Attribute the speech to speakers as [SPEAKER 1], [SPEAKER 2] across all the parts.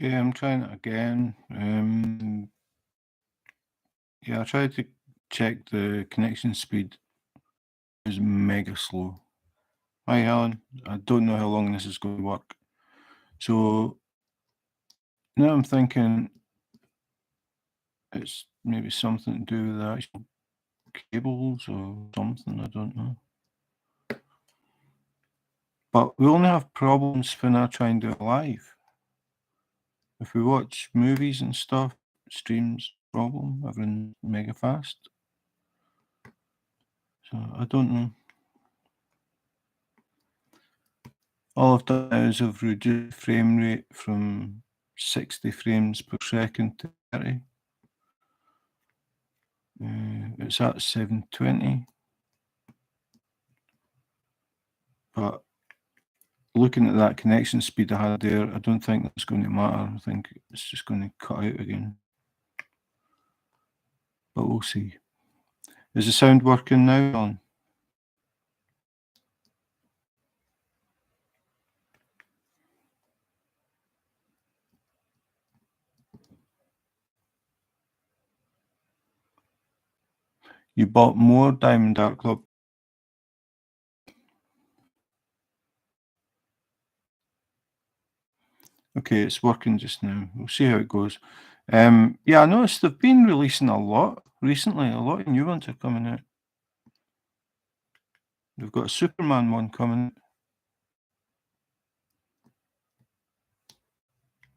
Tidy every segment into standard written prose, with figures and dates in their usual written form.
[SPEAKER 1] Okay, I'm trying it again. Yeah, I tried to check the connection speed. It was mega slow. Hi, Helen. I don't know how long this is going to work. So now I'm thinking it's maybe something to do with the actual cables or something. I don't know. But we only have problems when I try and do it live. If we watch movies and stuff, streams problem, everything mega fast. So I don't know. All I've done is I've reduced the frame rate from 60 frames per second to 30. It's at 720. But looking at that connection speed I had there, I don't think that's going to matter. I think it's just going to cut out again. But we'll see. Is the sound working now, Don? You bought more Diamond Dark Club. Okay, it's working just now. We'll see how it goes. Yeah, I noticed they've been releasing a lot recently. A lot of new ones are coming out. They've got a Superman one coming.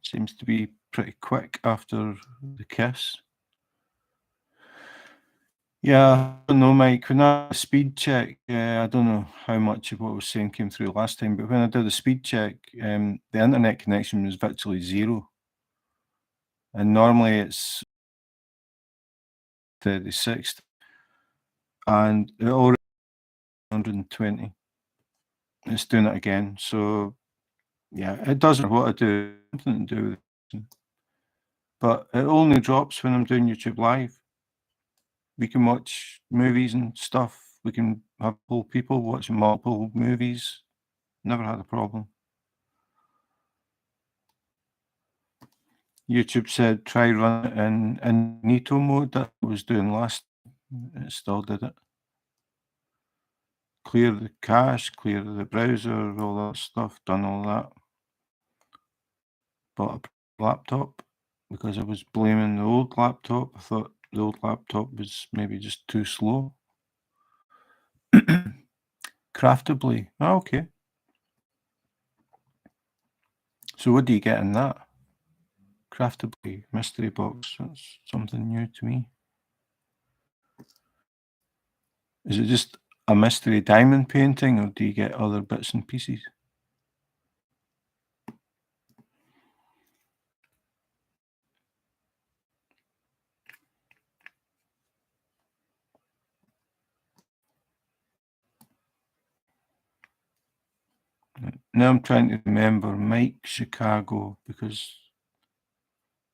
[SPEAKER 1] Seems to be pretty quick after the kiss. Yeah, I don't know, Mike. When I did a speed check, I don't know how much of what I was saying came through last time, but when I did a speed check, the internet connection was virtually zero. And normally it's 36th, and it already 120. It's doing it again. So yeah, it doesn't matter what I do, something to do with it. But it only drops when I'm doing YouTube Live. We can watch movies and stuff. We can have multiple people watching multiple movies. Never had a problem. YouTube said try run it in incognito mode. That I was doing last. It still did it. Clear the cache, clear the browser, all that stuff. Done all that. Bought a laptop because I was blaming the old laptop. I thought the old laptop was maybe just too slow. Craftably. Oh, okay. So what do you get in that? Craftably mystery box. That's something new to me. Is it just a mystery diamond painting, or do you get other bits and pieces? Now I'm trying to remember Mike Chicago, because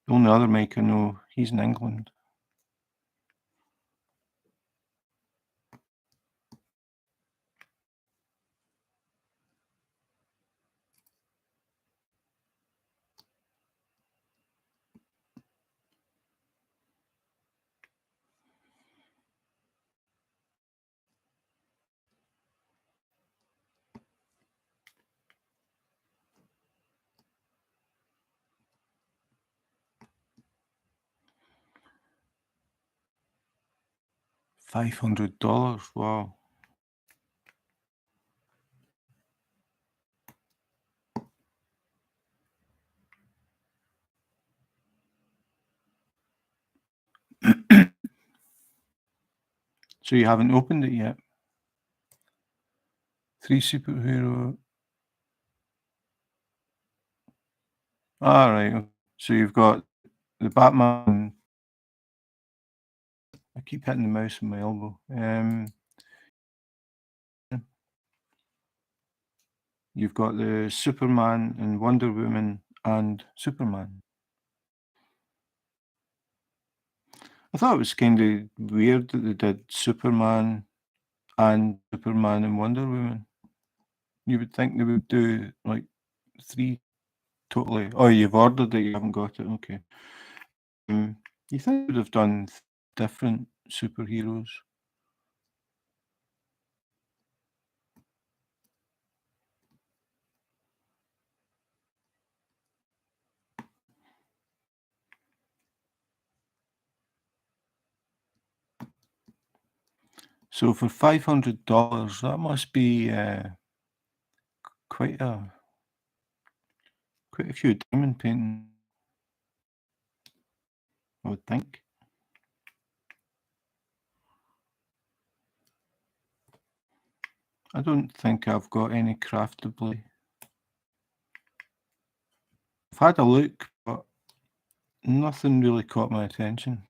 [SPEAKER 1] the only other Mike I know, he's in England. $500. Wow. So you haven't opened it yet? 3 superhero. All right. So you've got the Batman. I keep hitting the mouse with my elbow. You've got the Superman and Wonder Woman and Superman. I thought it was kind of weird that they did Superman and Wonder Woman. You would think they would do like 3 Totally. Oh, you've ordered it, you haven't got it, okay. You think I would have done different superheroes? So for $500, that must be, quite a quite a few diamond paintings, I would think. I don't think I've got any craftably. I've had a look, but nothing really caught my attention.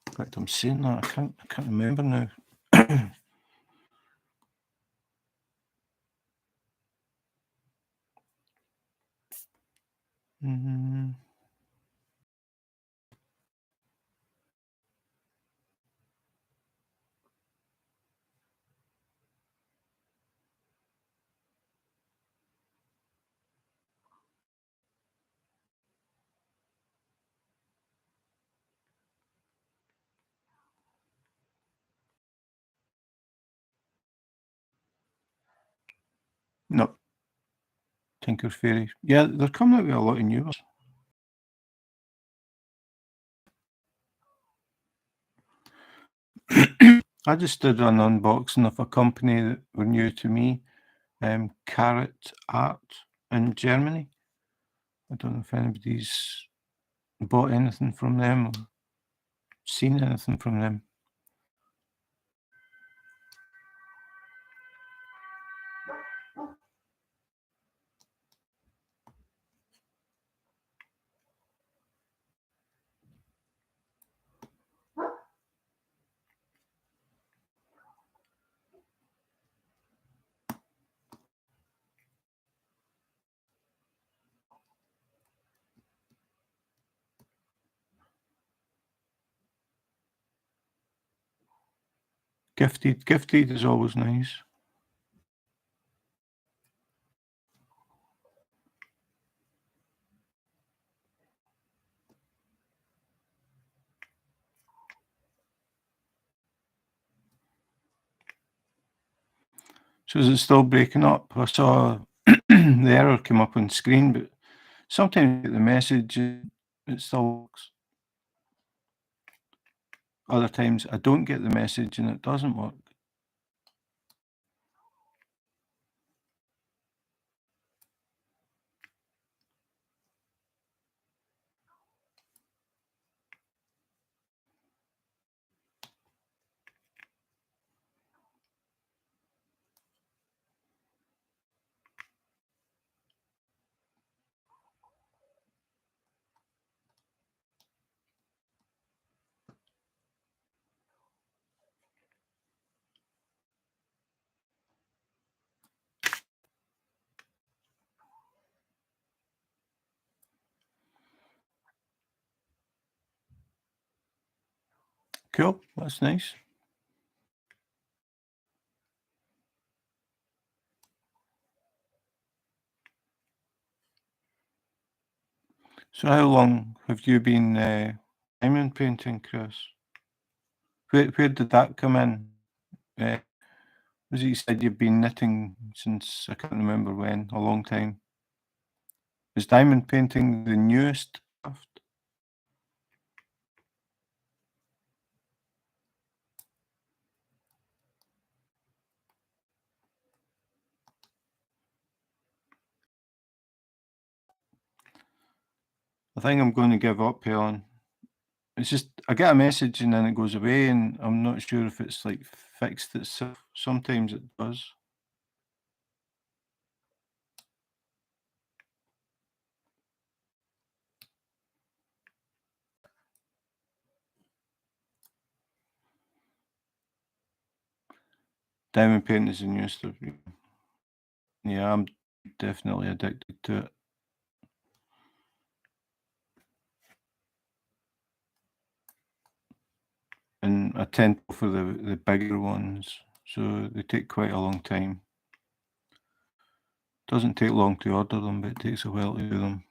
[SPEAKER 1] In fact, I'm saying that, I can't remember now. Mm, no, Tinker Fairy. Yeah, they're coming out with a lot of new ones. I just did an unboxing of a company that were new to me, Carrot Art in Germany. I don't know if anybody's bought anything from them or seen anything from them. Gifted is always nice. So is it still breaking up? I saw the error come up on screen, but sometimes I get the message and it still works. Other times I don't get the message and it doesn't work. Cool, that's nice. So how long have you been diamond painting, Chris? Where did that come in? Was it you said you've been knitting since I can't remember when, a long time. Is diamond painting the newest craft? I think I'm going to give up, Helen. It's just I get a message and then it goes away, and I'm not sure if it's like fixed itself. Sometimes it does. Diamond painting is the newest of yeah, I'm definitely addicted to it. I tend to go for the bigger ones, so they take quite a long time. Doesn't take long to order them, but it takes a while to do them.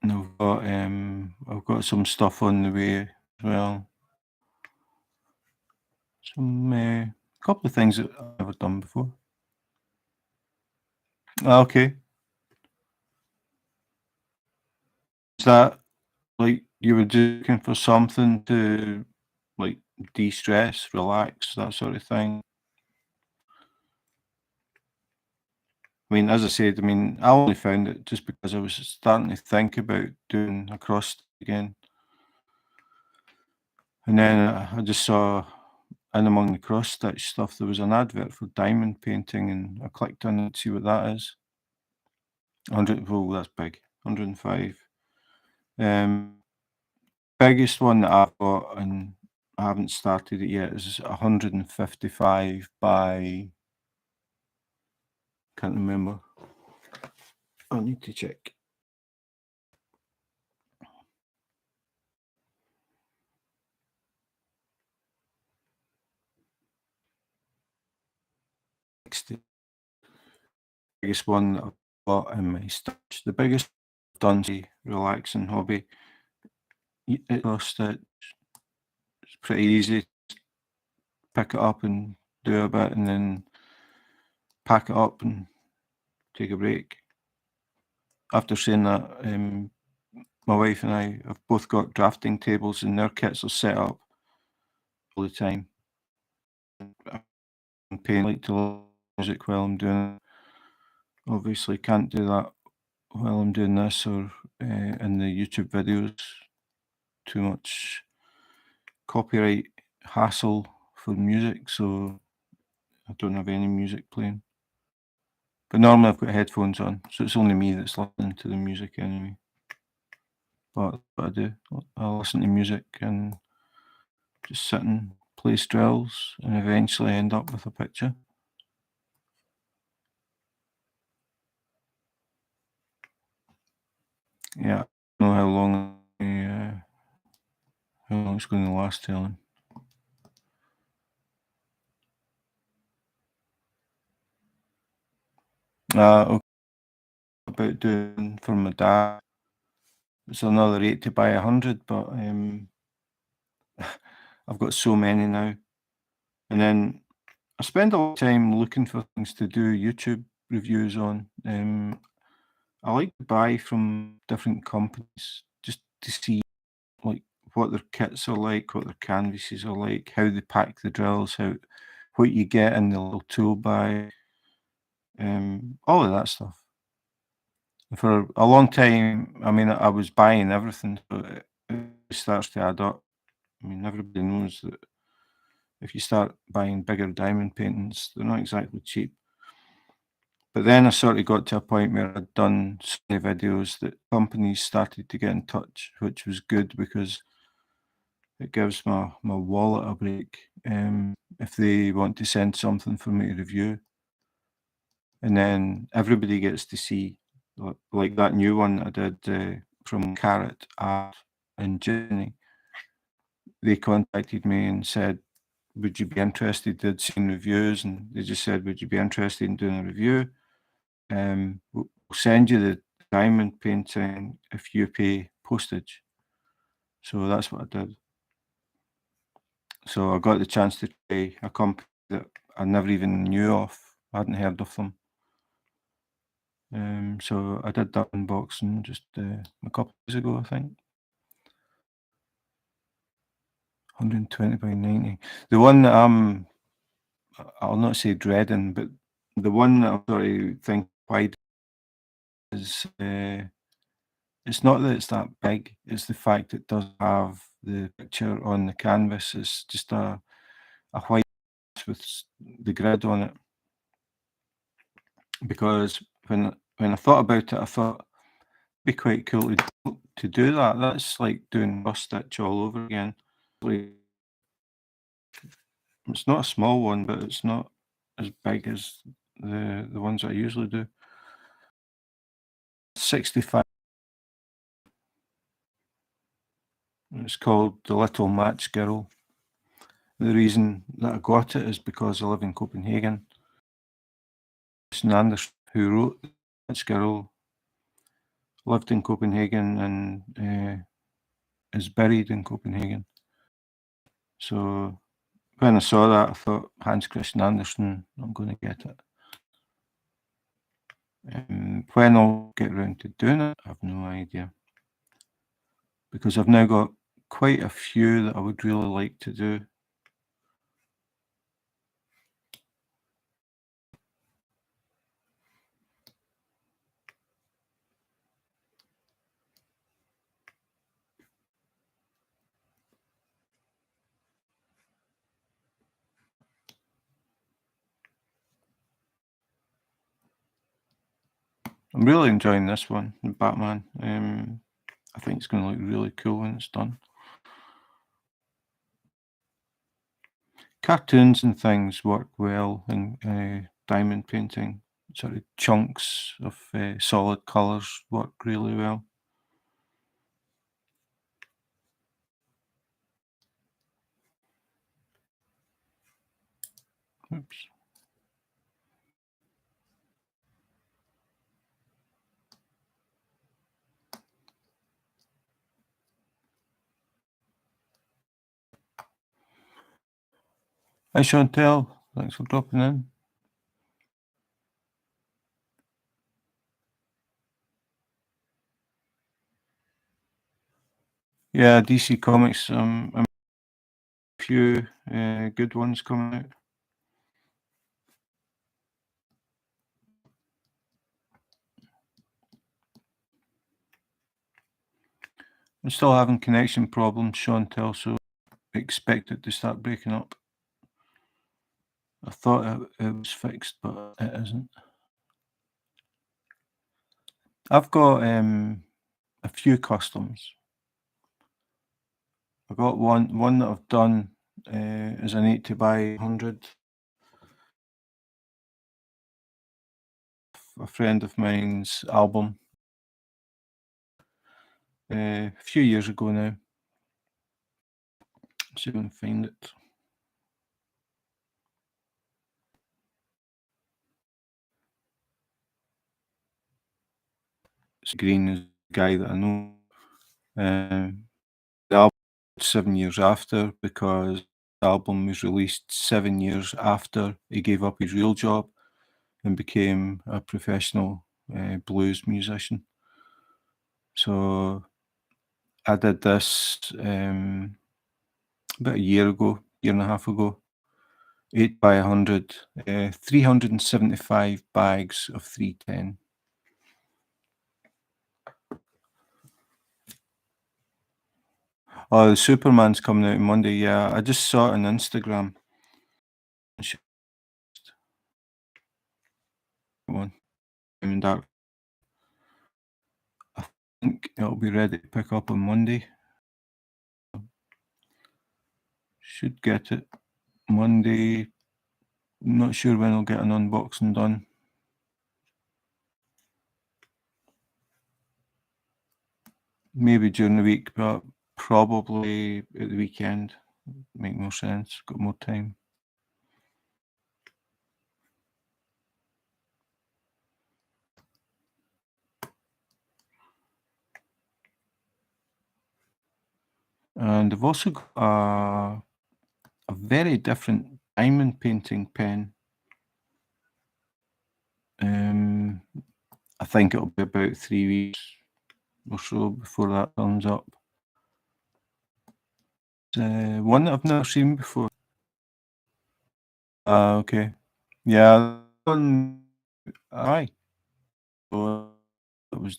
[SPEAKER 1] And I've got some stuff on the way as well. Some couple of things that I've never done before. Okay. Is that like you were just looking for something to like de-stress, relax, that sort of thing? I mean, as I said, I mean, I only found it just because I was starting to think about doing a cross again. And then I just saw in among the cross stitch stuff, there was an advert for diamond painting, and I clicked on it to see what that is. 100, well, that's big, 105. Biggest one that I've got, and I haven't started it yet, is 155 by, can't remember. I need to check. Biggest one that I've got in my stitch. The biggest I've done is a relaxing hobby. Cross stitch. It's pretty easy. Pick it up and do a bit, and then pack it up and take a break. After saying that, my wife and I have both got drafting tables, and their kits are set up all the time. I'm paying like to listen to music while I'm doing it. Obviously, can't do that while I'm doing this or in the YouTube videos. Too much copyright hassle for music, so I don't have any music playing. But normally I've got headphones on, so it's only me that's listening to the music anyway. But that's what I do. I listen to music and just sit and place drills and eventually end up with a picture. Yeah, I don't know how long it's going to last, Helen. Okay, about doing for my dad. It's another 80 by 100, but I've got so many now. And then I spend a lot of time looking for things to do YouTube reviews on. I like to buy from different companies just to see like what their kits are like, what their canvases are like, how they pack the drills, what you get in the little tool bag, all of that stuff. For a long time, I mean, I was buying everything, so it starts to add up. I mean, everybody knows that if you start buying bigger diamond paintings, they're not exactly cheap. But then I sort of got to a point where I'd done so many videos that companies started to get in touch, which was good because it gives my wallet a break if they want to send something for me to review. And then everybody gets to see, like that new one I did from Carrot Art in Germany. They contacted me and said, would you be interested? They'd seen reviews and they just said, would you be interested in doing a review? We'll send you the diamond painting if you pay postage. So that's what I did. So I got the chance to try a company that I never even knew of. I hadn't heard of them. So I did that unboxing just a couple of days ago, I think. 120 by 90. The one that I'll not say dreading, but the one that I'm sort of think why is it's not that it's that big, it's the fact it does have the picture on the canvas. It's just a white with the grid on it. Because when I thought about it, I thought it'd be quite cool to do that. That's like doing cross stitch all over again. It's not a small one, but it's not as big as the ones I usually do. 65. It's called The Little Match Girl. The reason that I got it is because I live in Copenhagen. Anders, who wrote The Match Girl, lived in Copenhagen and is buried in Copenhagen. So when I saw that, I thought, Hans Christian Andersen, I'm going to get it. When I'll get around to doing it, I have no idea. Because I've now got quite a few that I would really like to do. I'm really enjoying this one, Batman. I think it's going to look really cool when it's done. Cartoons and things work well in diamond painting. Sort of chunks of solid colours work really well. Oops. Hi Chantel, thanks for dropping in. Yeah, DC Comics. A few good ones coming out. I'm still having connection problems, Chantel, so I expect it to start breaking up. I thought it was fixed, but it isn't. I've got a few customs. I've got one that I've done is an 80 by 100. A friend of mine's album a few years ago now. See if I can find it. It's Green is the guy that I know. The album 7 years after because the album was released 7 years after he gave up his real job and became a professional blues musician. So I did this about a year and a half ago. 8 by 100, 375 bags of 310. Oh, the Superman's coming out on Monday. Yeah, I just saw it on Instagram. One, and that I think it'll be ready to pick up on Monday. Should get it Monday. Not sure when I'll get an unboxing done. Maybe during the week, but probably at the weekend. Make more sense. Got more time. And I've also got a very different diamond painting pen. I think it'll be about 3 weeks or so before that turns up. One that I've never seen before. Okay. Yeah, one. Aye. So it was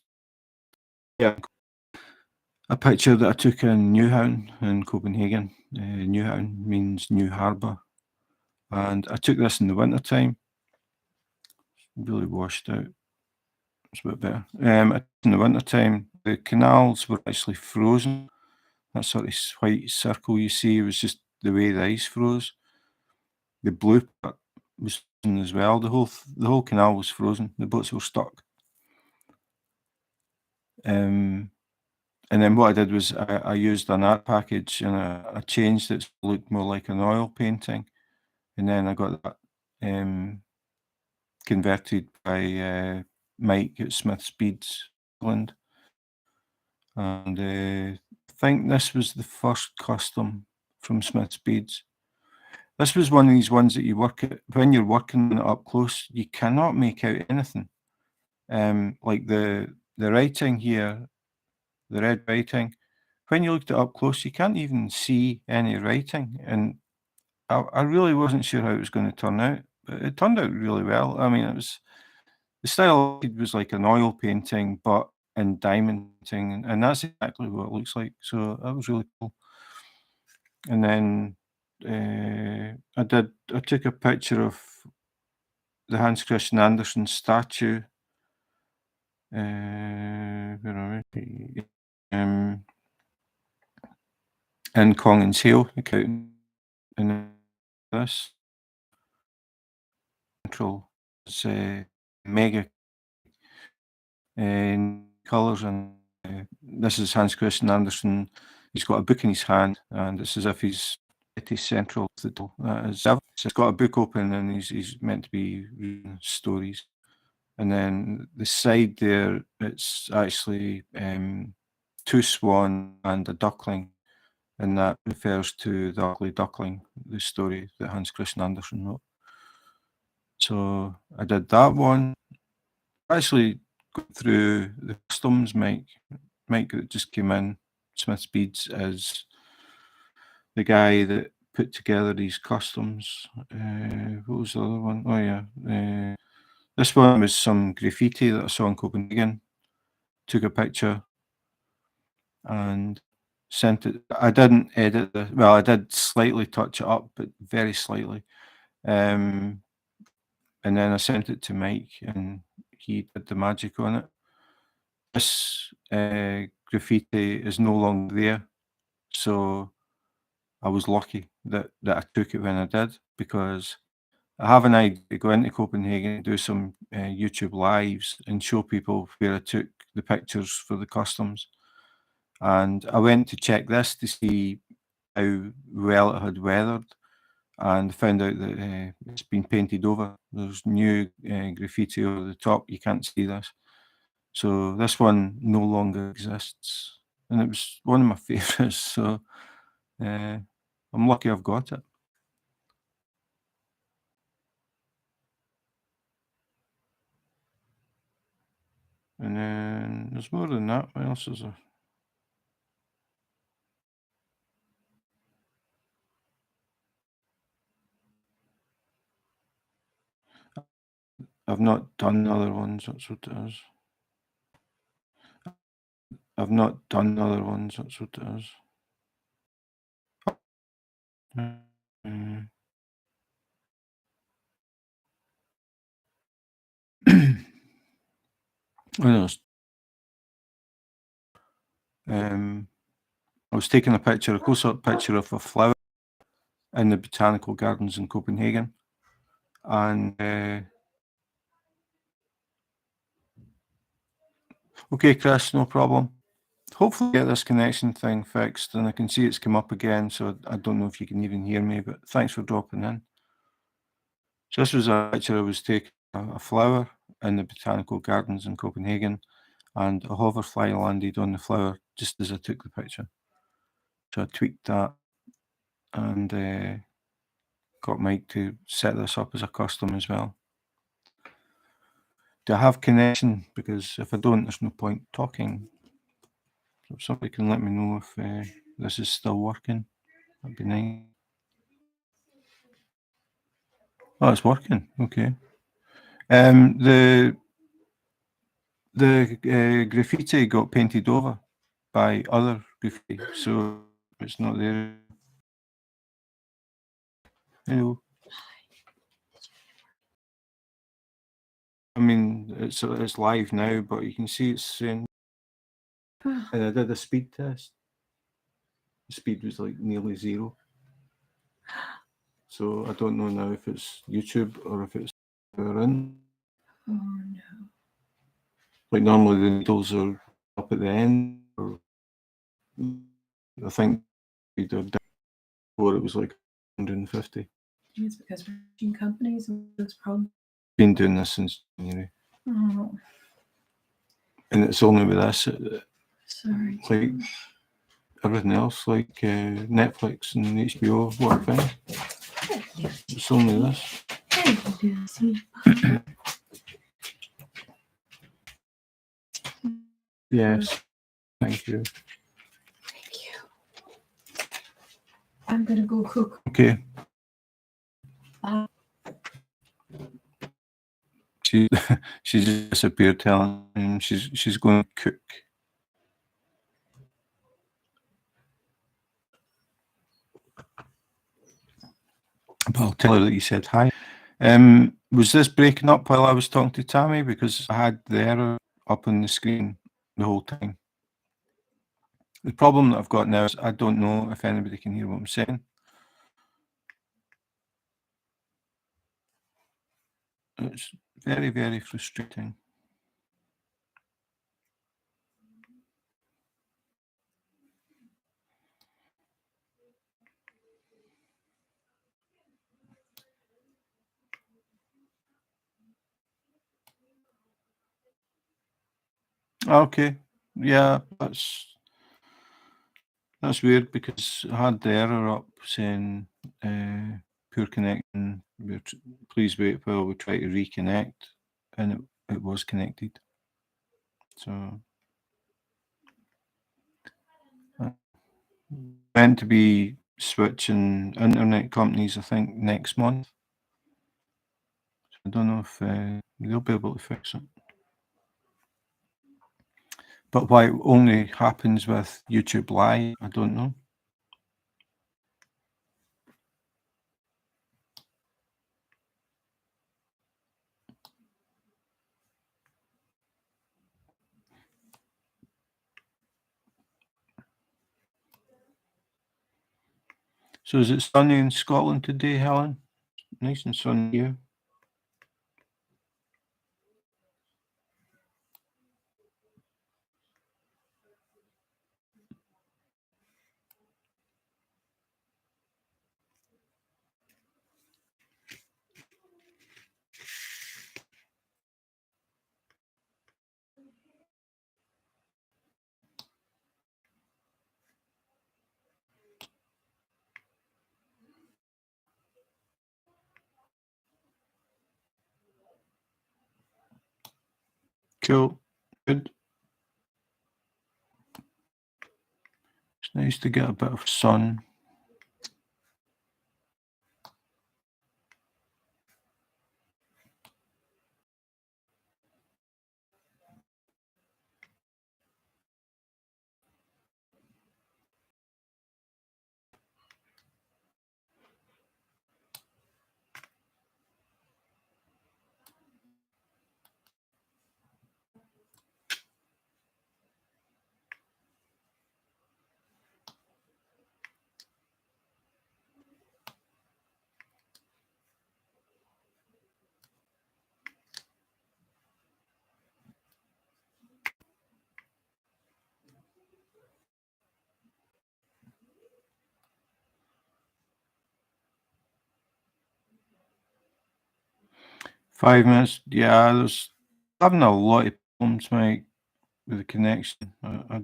[SPEAKER 1] a picture that I took in Newhound in Copenhagen. Newhound means New Harbour, and I took this in the winter time. Really washed out. It's a bit better. In the winter time, the canals were actually frozen. That sort of white circle you see was just the way the ice froze. The blue part was frozen as well. The whole canal was frozen. The boats were stuck. And then what I did was I used an art package and I changed it to look more like an oil painting. And then I got that converted by Mike at Smith Speeds, England. And I think this was the first custom from Smith Speeds. This was one of these ones that you work at, when you're working it up close, you cannot make out anything. Like the writing here, the red writing, when you looked it up close, you can't even see any writing. And I really wasn't sure how it was going to turn out, but it turned out really well. I mean, the style was like an oil painting, but in diamond painting, and that's exactly what it looks like. So that was really cool. And then I took a picture of the Hans Christian Andersen statue. Where are we? In Congan's Hill, and this central is mega colours, and this is Hans Christian Andersen. He's got a book in his hand, and it's as if he's city central. That is, so he's got a book open, and he's meant to be reading stories. And then the side there, it's actually two swan and a duckling, and that refers to the ugly duckling, the story that Hans Christian Andersen wrote. So I did that one. Actually, got through the customs, Mike that just came in, Smith Speeds, is the guy that put together these customs. What was the other one? Oh yeah, this one was some graffiti that I saw in Copenhagen. Took a picture and sent it. I didn't edit well, I did slightly touch it up, but very slightly. And then I sent it to Mike, and he did the magic on it. This graffiti is no longer there, so I was lucky that I took it when I did, because I have an idea to go into Copenhagen and do some YouTube lives and show people where I took the pictures for the customs. And I went to check this to see how well it had weathered, and found out that it's been painted over. There's new graffiti over the top. You can't see this. So this one no longer exists. And it was one of my favourites. So I'm lucky I've got it. And then there's more than that. What else is there? I've not done other ones, that's what it is. I've not done other ones, that's what it is. What else? I was taking a close-up picture of a flower in the botanical gardens in Copenhagen, and okay, Chris, no problem. Hopefully get this connection thing fixed, and I can see it's come up again, so I don't know if you can even hear me, but thanks for dropping in. So this was a picture I was taking a flower in the botanical gardens in Copenhagen, and a hoverfly landed on the flower just as I took the picture. So I tweaked that and got Mike to set this up as a custom as well. Do I have connection? Because if I don't, there's no point talking. So if somebody can let me know if this is still working, that'd be nice. Oh, it's working. Okay. The graffiti got painted over by other graffiti, so it's not there. Hello. I mean, it's live now, but you can see it's saying. And I did a speed test. The speed was like nearly 0. So I don't know now if it's YouTube or if it's in.
[SPEAKER 2] Oh no.
[SPEAKER 1] Like normally the needles are up at the end, or I think we did before it was like 150.
[SPEAKER 2] It's because machine companies and those problems.
[SPEAKER 1] Been doing this since January.
[SPEAKER 2] Oh,
[SPEAKER 1] And it's only with this,
[SPEAKER 2] sorry.
[SPEAKER 1] like everything else, like Netflix and HBO work fine. It's only this.
[SPEAKER 2] Thank you, Lucy.
[SPEAKER 1] Yes. Thank you.
[SPEAKER 2] Thank you. I'm gonna go cook.
[SPEAKER 1] Okay. She she just disappeared, telling him she's going to cook. But I'll tell her that you said hi. Was this breaking up while I was talking to Tammy? Because I had the error up on the screen the whole time. The problem that I've got now is I don't know if anybody can hear what I'm saying. It's very, very frustrating. Okay, yeah, that's weird because I had the error up saying poor connection. Please wait while we try to reconnect, and it was connected. So meant to be switching internet companies, I think, next month. So I don't know if they'll be able to fix it. But why it only happens with YouTube Live, I don't know. So is it sunny in Scotland today, Helen? Nice and sunny here. Cool. Good. It's nice to get a bit of sun. .5 minutes. Yeah, there's having a lot of problems, Mike, with the connection. I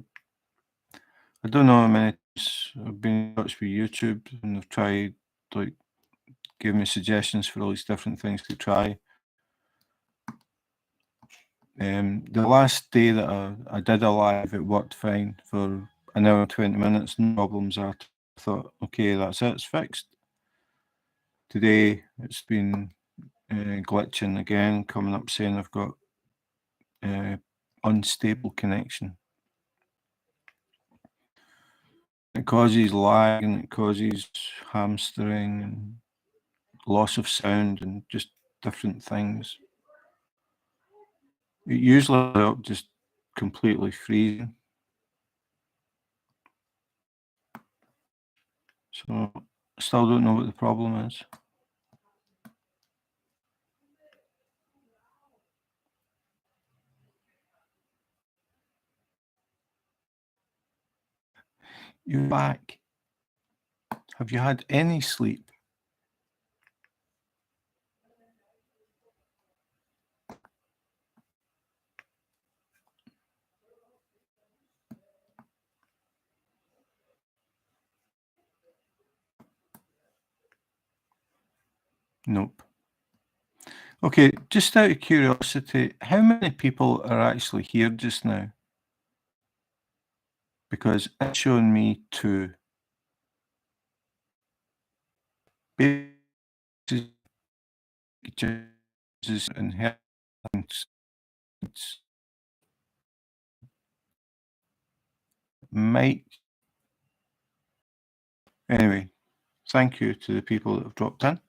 [SPEAKER 1] don't know how many times I've been in touch with YouTube and they've tried, like, give me suggestions for all these different things to try. The last day that I did a live, it worked fine for an hour and 20 minutes, no problems at all. I thought, okay, that's it, it's fixed. Today, it's been glitching again, coming up saying I've got unstable connection. It causes lag and it causes hamstering and loss of sound and just different things. It usually ends up just completely freezing. So I still don't know what the problem is. You're back. Have you had any sleep? Nope. Okay, just out of curiosity, how many people are actually here just now? Because it's showing me 2. Jesus and heavens. Mike. Anyway, thank you to the people that have dropped in.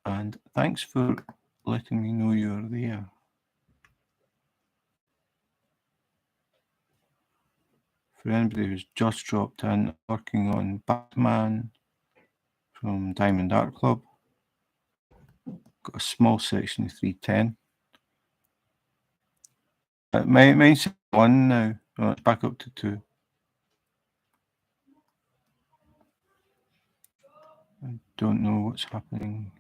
[SPEAKER 1] And thanks for letting me know you're there. For anybody who's just dropped in, working on Batman from Diamond Art Club. Got a small section of 310. Mine's 1 now. Oh, it's back up to 2. I don't know what's happening.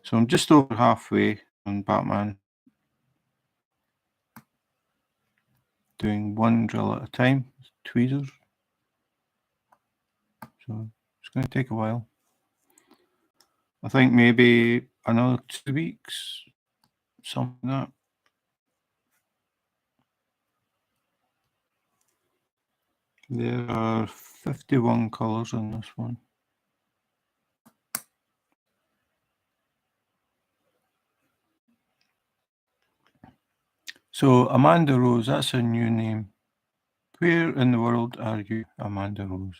[SPEAKER 1] So I'm just over halfway on Batman. Doing 1 drill at a time, tweezers. So it's going to take a while. I think maybe another 2 weeks, something like that. There are 51 colours on this one. So Amanda Rose, that's a new name. Where in the world are you, Amanda Rose?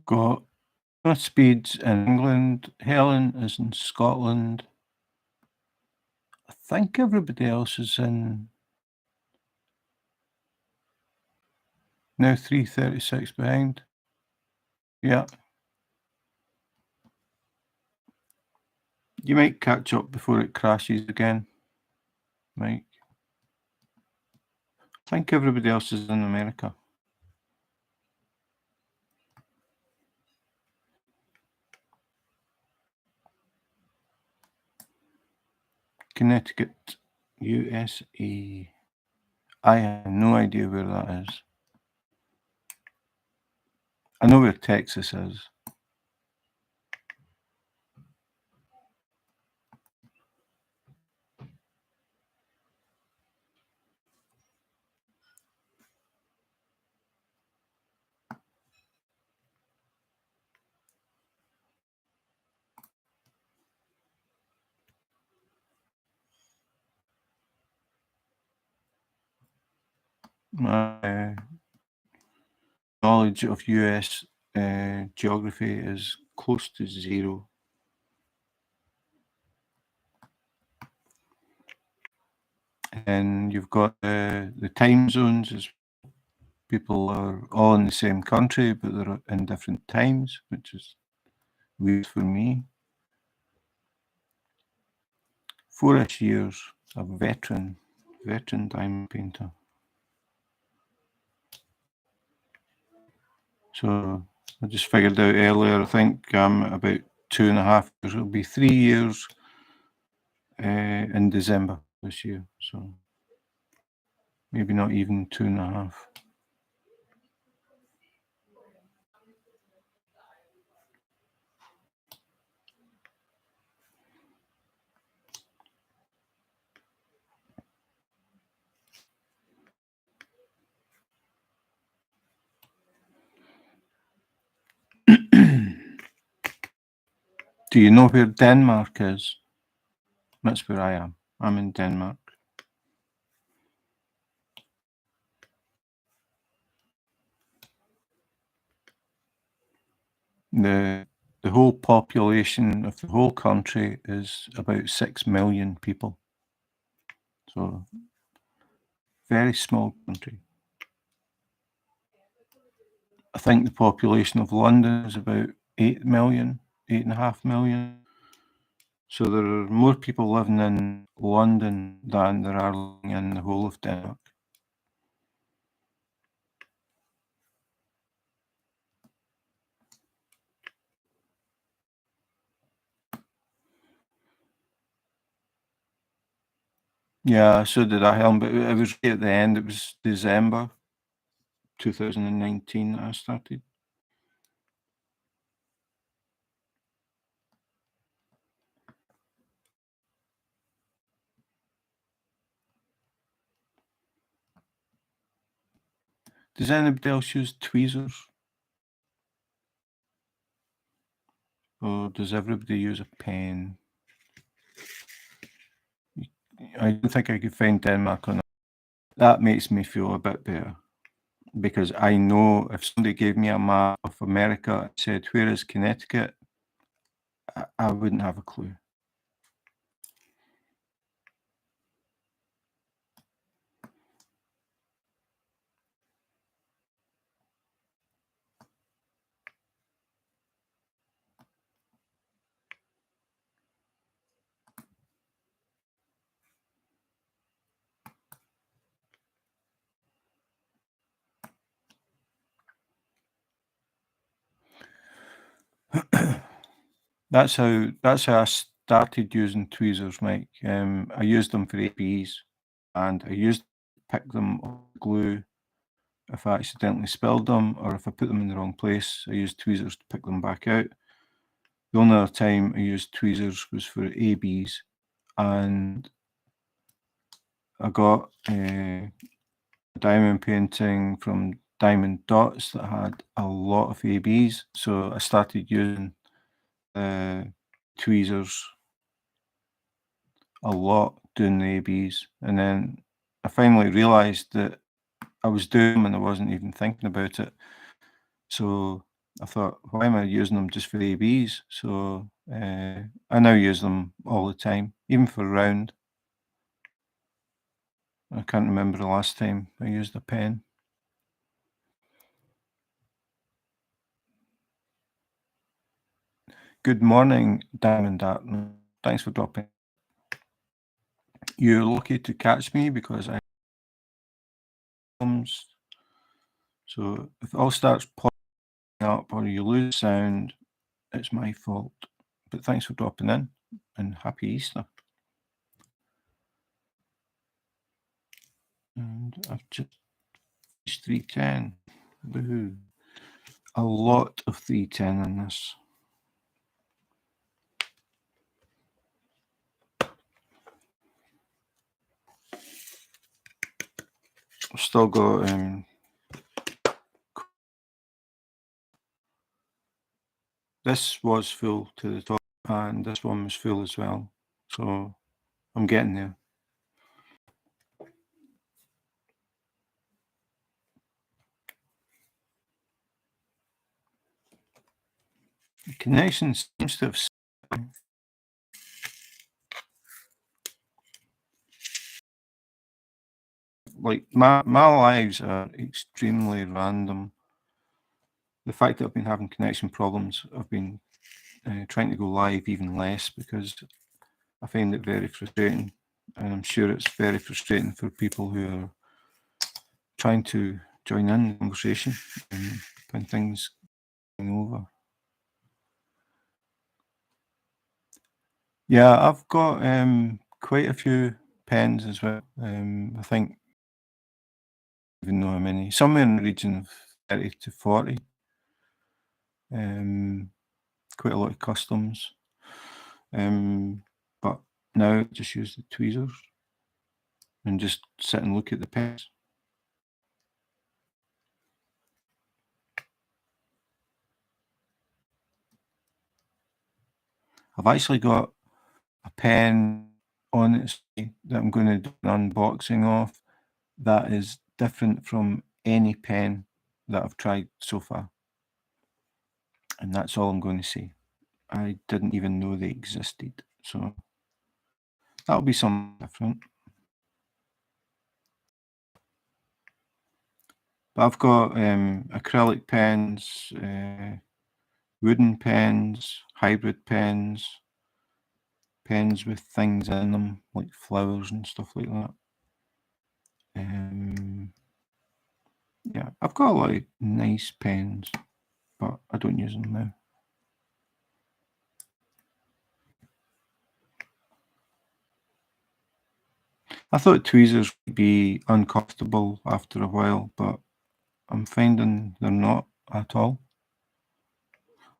[SPEAKER 1] Got Speeds in England. Helen is in Scotland. I think everybody else is in. Now 3:36 behind. Yeah. You might catch up before it crashes again, Mike. I think everybody else is in America. Connecticut, USA. I have no idea where that is. I know where Texas is. My knowledge of US geography is close to 0. And you've got the time zones as people are all in the same country, but they're in different times, which is weird for me. 4-ish years, a veteran diamond painter. So I just figured out earlier, I think I'm about 2.5 years. It'll be 3 years in December this year. So maybe not even 2.5. Do you know where Denmark is? That's where I am. I'm in Denmark. The whole population of the whole country is about 6 million people. So very small country. I think the population of London is about 8 million, 8.5 million. So there are more people living in London than there are living in the whole of Denmark. Yeah, so did I, Helen, but it was right at the end. It was December 2019 that I started. Does anybody else use tweezers? Or does everybody use a pen? I don't think I could find Denmark on that. That makes me feel a bit better, because I know if somebody gave me a map of America and said, "Where is Connecticut?" I wouldn't have a clue. That's how I started using tweezers, Mike. I used them for APs, and I used to pick them off glue if I accidentally spilled them, or if I put them in the wrong place. I used tweezers to pick them back out. The only other time I used tweezers was for ABs, and I got a diamond painting from Diamond Dots that had a lot of ABs, so I started using tweezers a lot doing the ABs, and then I finally realised that I was doing them and I wasn't even thinking about it. So I thought, why am I using them just for ABs? So I now use them all the time, even for round. I can't remember the last time I used a pen. Good morning, Diamond Dartman. Thanks for dropping. You're lucky to catch me because I comes. So if it all starts popping up or you lose sound, it's my fault. But thanks for dropping in, and happy Easter. And I've just finished 310. Woohoo. A lot of 310 in this. I've still got this was full to the top, and this one was full as well. So I'm getting there. The connection seems to have. Like my lives are extremely random. The fact that I've been having connection problems, I've been trying to go live even less because I find it very frustrating, and I'm sure it's very frustrating for people who are trying to join in the conversation when things are going over. Yeah, I've got quite a few pens as well. I think, even know how many, somewhere in the region of 30 to 40. Quite a lot of customs. But now I just use the tweezers and just sit and look at the pens. I've actually got a pen on it that I'm going to do an unboxing of that is different from any pen that I've tried so far. And that's all I'm going to say. I didn't even know they existed. So that'll be something different. I've got acrylic pens, wooden pens, hybrid pens, pens with things in them, like flowers and stuff like that. Yeah, I've got a lot of nice pens, but I don't use them now. I thought tweezers would be uncomfortable after a while, but I'm finding they're not at all.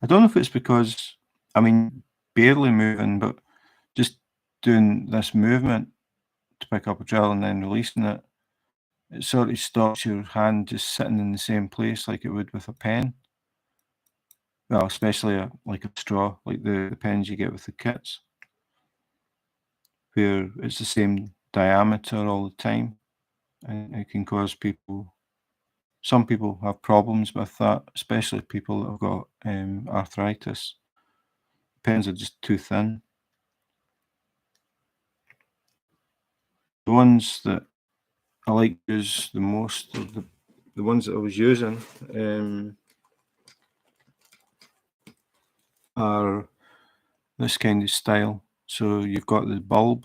[SPEAKER 1] I don't know if it's because, I mean, barely moving, but just doing this movement to pick up a drill and then releasing it, it sort of stops your hand just sitting in the same place like it would with a pen. Well, especially like a straw, like the pens you get with the kits, where it's the same diameter all the time, and it can cause people. Some people have problems with that, especially people that have got arthritis. Pens are just too thin. The ones that I like to use the most, or the ones that I was using, are this kind of style. So you've got the bulb,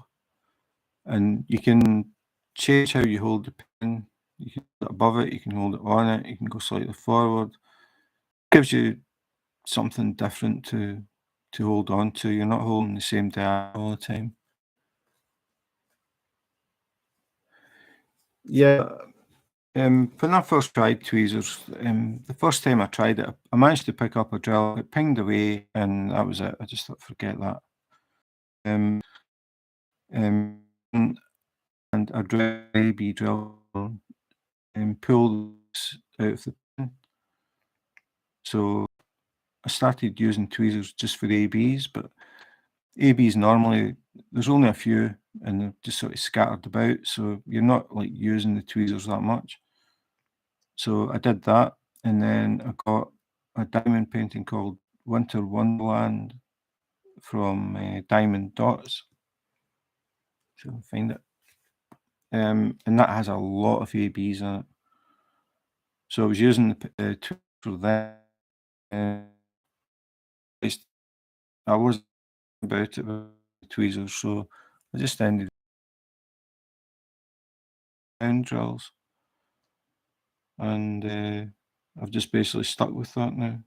[SPEAKER 1] and you can change how you hold the pen. You can hold it above it, you can hold it on it, you can go slightly forward. Gives you something different to hold on to. You're not holding the same diameter all the time. Yeah, when I first tried tweezers, the first time I tried it, I managed to pick up a drill. It pinged away, and that was it. I just thought, forget that. Um, um, and I drew AB drill and pulled out of the pen. So I started using tweezers just for ABs, but ABs normally there's only a few and they're just sort of scattered about, so you're not like using the tweezers that much. So I did that, and then I got a diamond painting called Wonderland from Diamond Dots. So I can find it. And that has a lot of ABs in it. So I was using the tweezers for that. I wasn't about it with the tweezers, so I just ended hand drills, and I've just basically stuck with that now.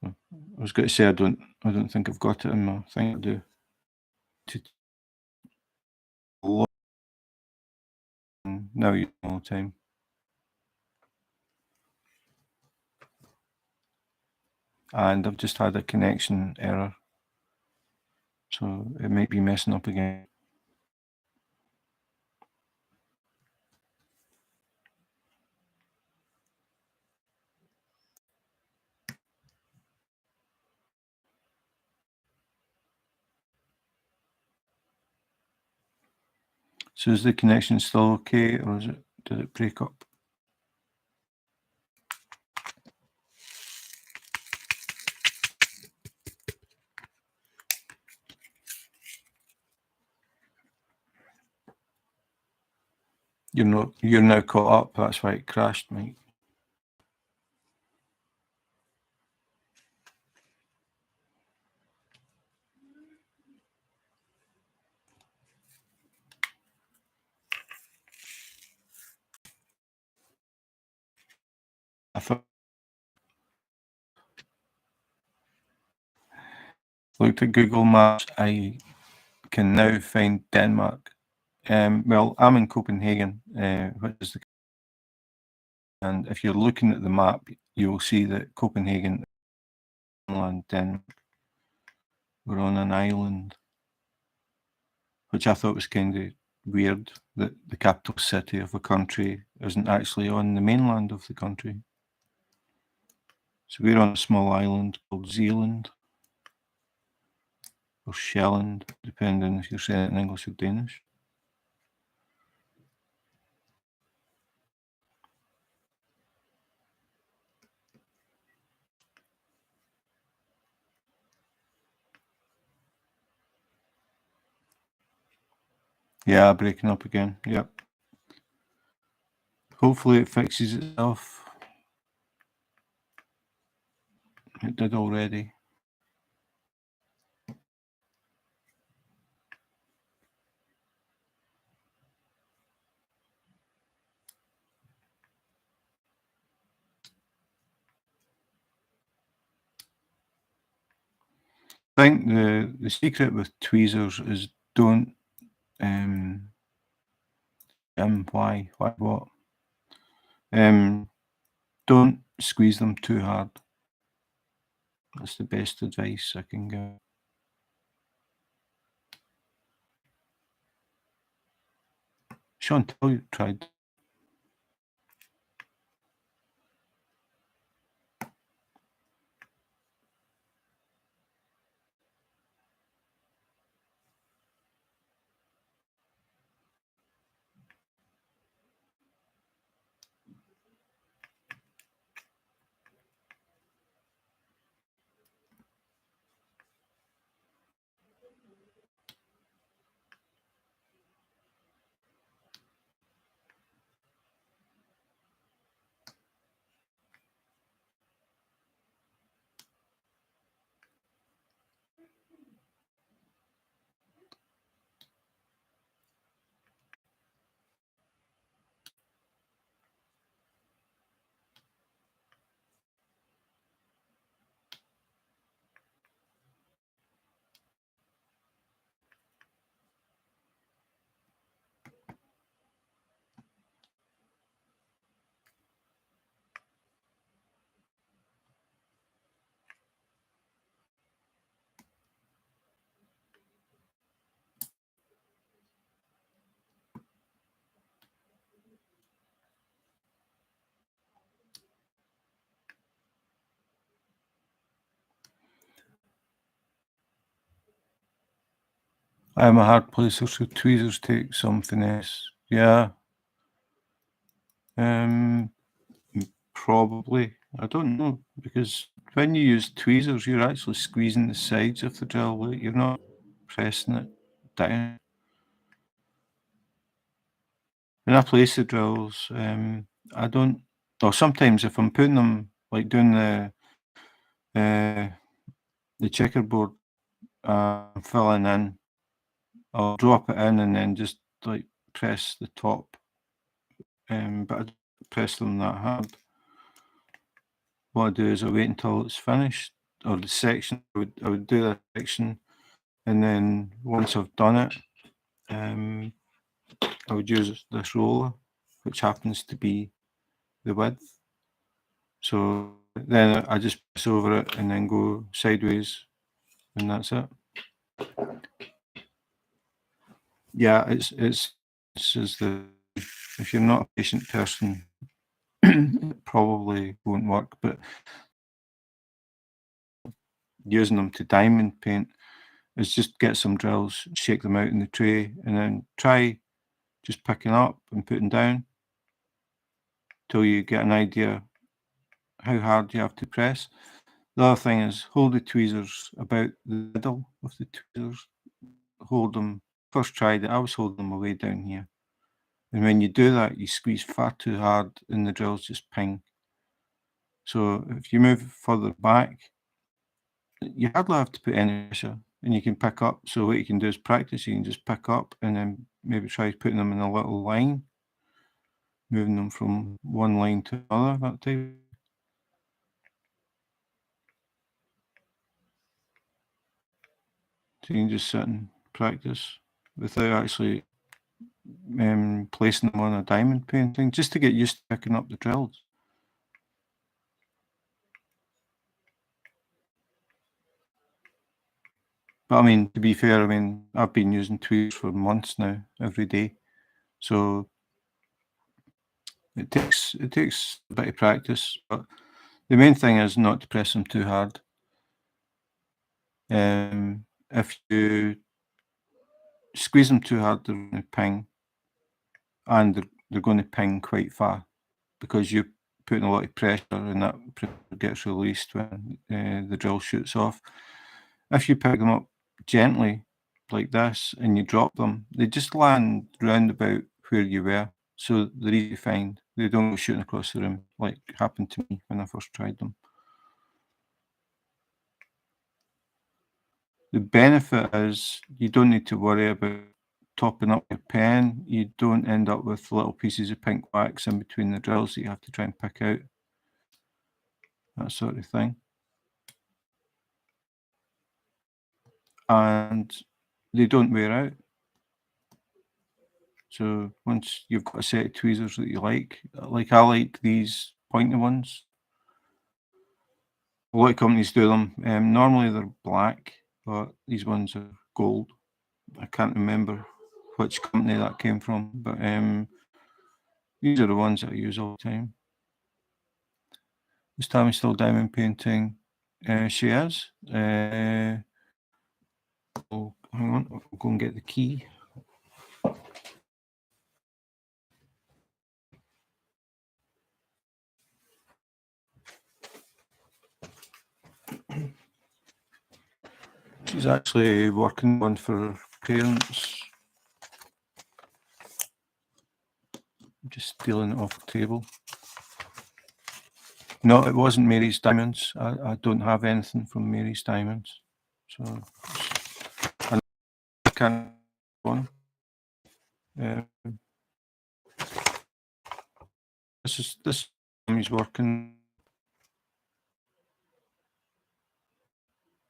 [SPEAKER 1] I was going to say I don't think I've got it in my thing. I do. Now you all the time. And I've just had a connection error, so it might be messing up again. So is the connection still okay, or did it break up? You're now caught up. That's why it crashed, Mike. I thought looked at Google Maps. I can now find Denmark. Well, I'm in Copenhagen, which is and if you're looking at the map, you will see that Copenhagen, Denmark, we're on an island, which I thought was kind of weird that the capital city of a country isn't actually on the mainland of the country. So we're on a small island called Zealand, or Shelland, depending if you're saying it in English or Danish. Yeah, breaking up again. Yep. Hopefully it fixes itself. It did already. I think the secret with tweezers is don't why what? Don't squeeze them too hard. That's the best advice I can give. Chantal tried. I'm a hard placer, so tweezers take some finesse. Yeah. Probably. I don't know, because when you use tweezers, you're actually squeezing the sides of the drill. You're not pressing it down. When I place the drills, I don't. Or sometimes if I'm putting them, like doing the checkerboard, filling in, I'll drop it in and then just like press the top. But I don't press them that hard. What I do is I wait until it's finished, or the section. I would do the section, and then once I've done it, I would use this roller, which happens to be the width. So then I just press over it and then go sideways, and that's it. Yeah, it's this is the if you're not a patient person, it probably won't work. But using them to diamond paint is just get some drills, shake them out in the tray, and then try just picking up and putting down till you get an idea how hard you have to press. The other thing is hold the tweezers about the middle of the tweezers. Hold them. First tried it, I was holding them away down here. And when you do that, you squeeze far too hard and the drills just ping. So if you move further back, you hardly have to put any pressure and you can pick up. So what you can do is practice. You can just pick up and then maybe try putting them in a little line, moving them from one line to another, that type. So you can just sit and practice without actually placing them on a diamond painting, just to get used to picking up the drills. But I mean, to be fair, I mean, I've been using tweezers for months now, every day. So it takes a bit of practice, but the main thing is not to press them too hard. If you squeeze them too hard, they're going to ping, and they're going to ping quite far because you're putting a lot of pressure, and that pressure gets released when the drill shoots off. If you pick them up gently, like this and you drop them, they just land round about where you were. So they're easy to find. They don't go shooting across the room like happened to me when I first tried them. The benefit is you don't need to worry about topping up your pen. You don't end up with little pieces of pink wax in between the drills that you have to try and pick out. That sort of thing. And they don't wear out. So once you've got a set of tweezers that you like I like these pointy ones. A lot of companies do them. Normally they're black, but these ones are gold. I can't remember which company that came from, but these are the ones that I use all the time. Is Tammy still diamond painting? She is. Oh, hang on, I'll go and get the key. She's actually working on for parents. I'm just stealing it off the table. No, it wasn't Mary's Diamonds. I don't have anything from Mary's Diamonds. So I can't go on. This is working.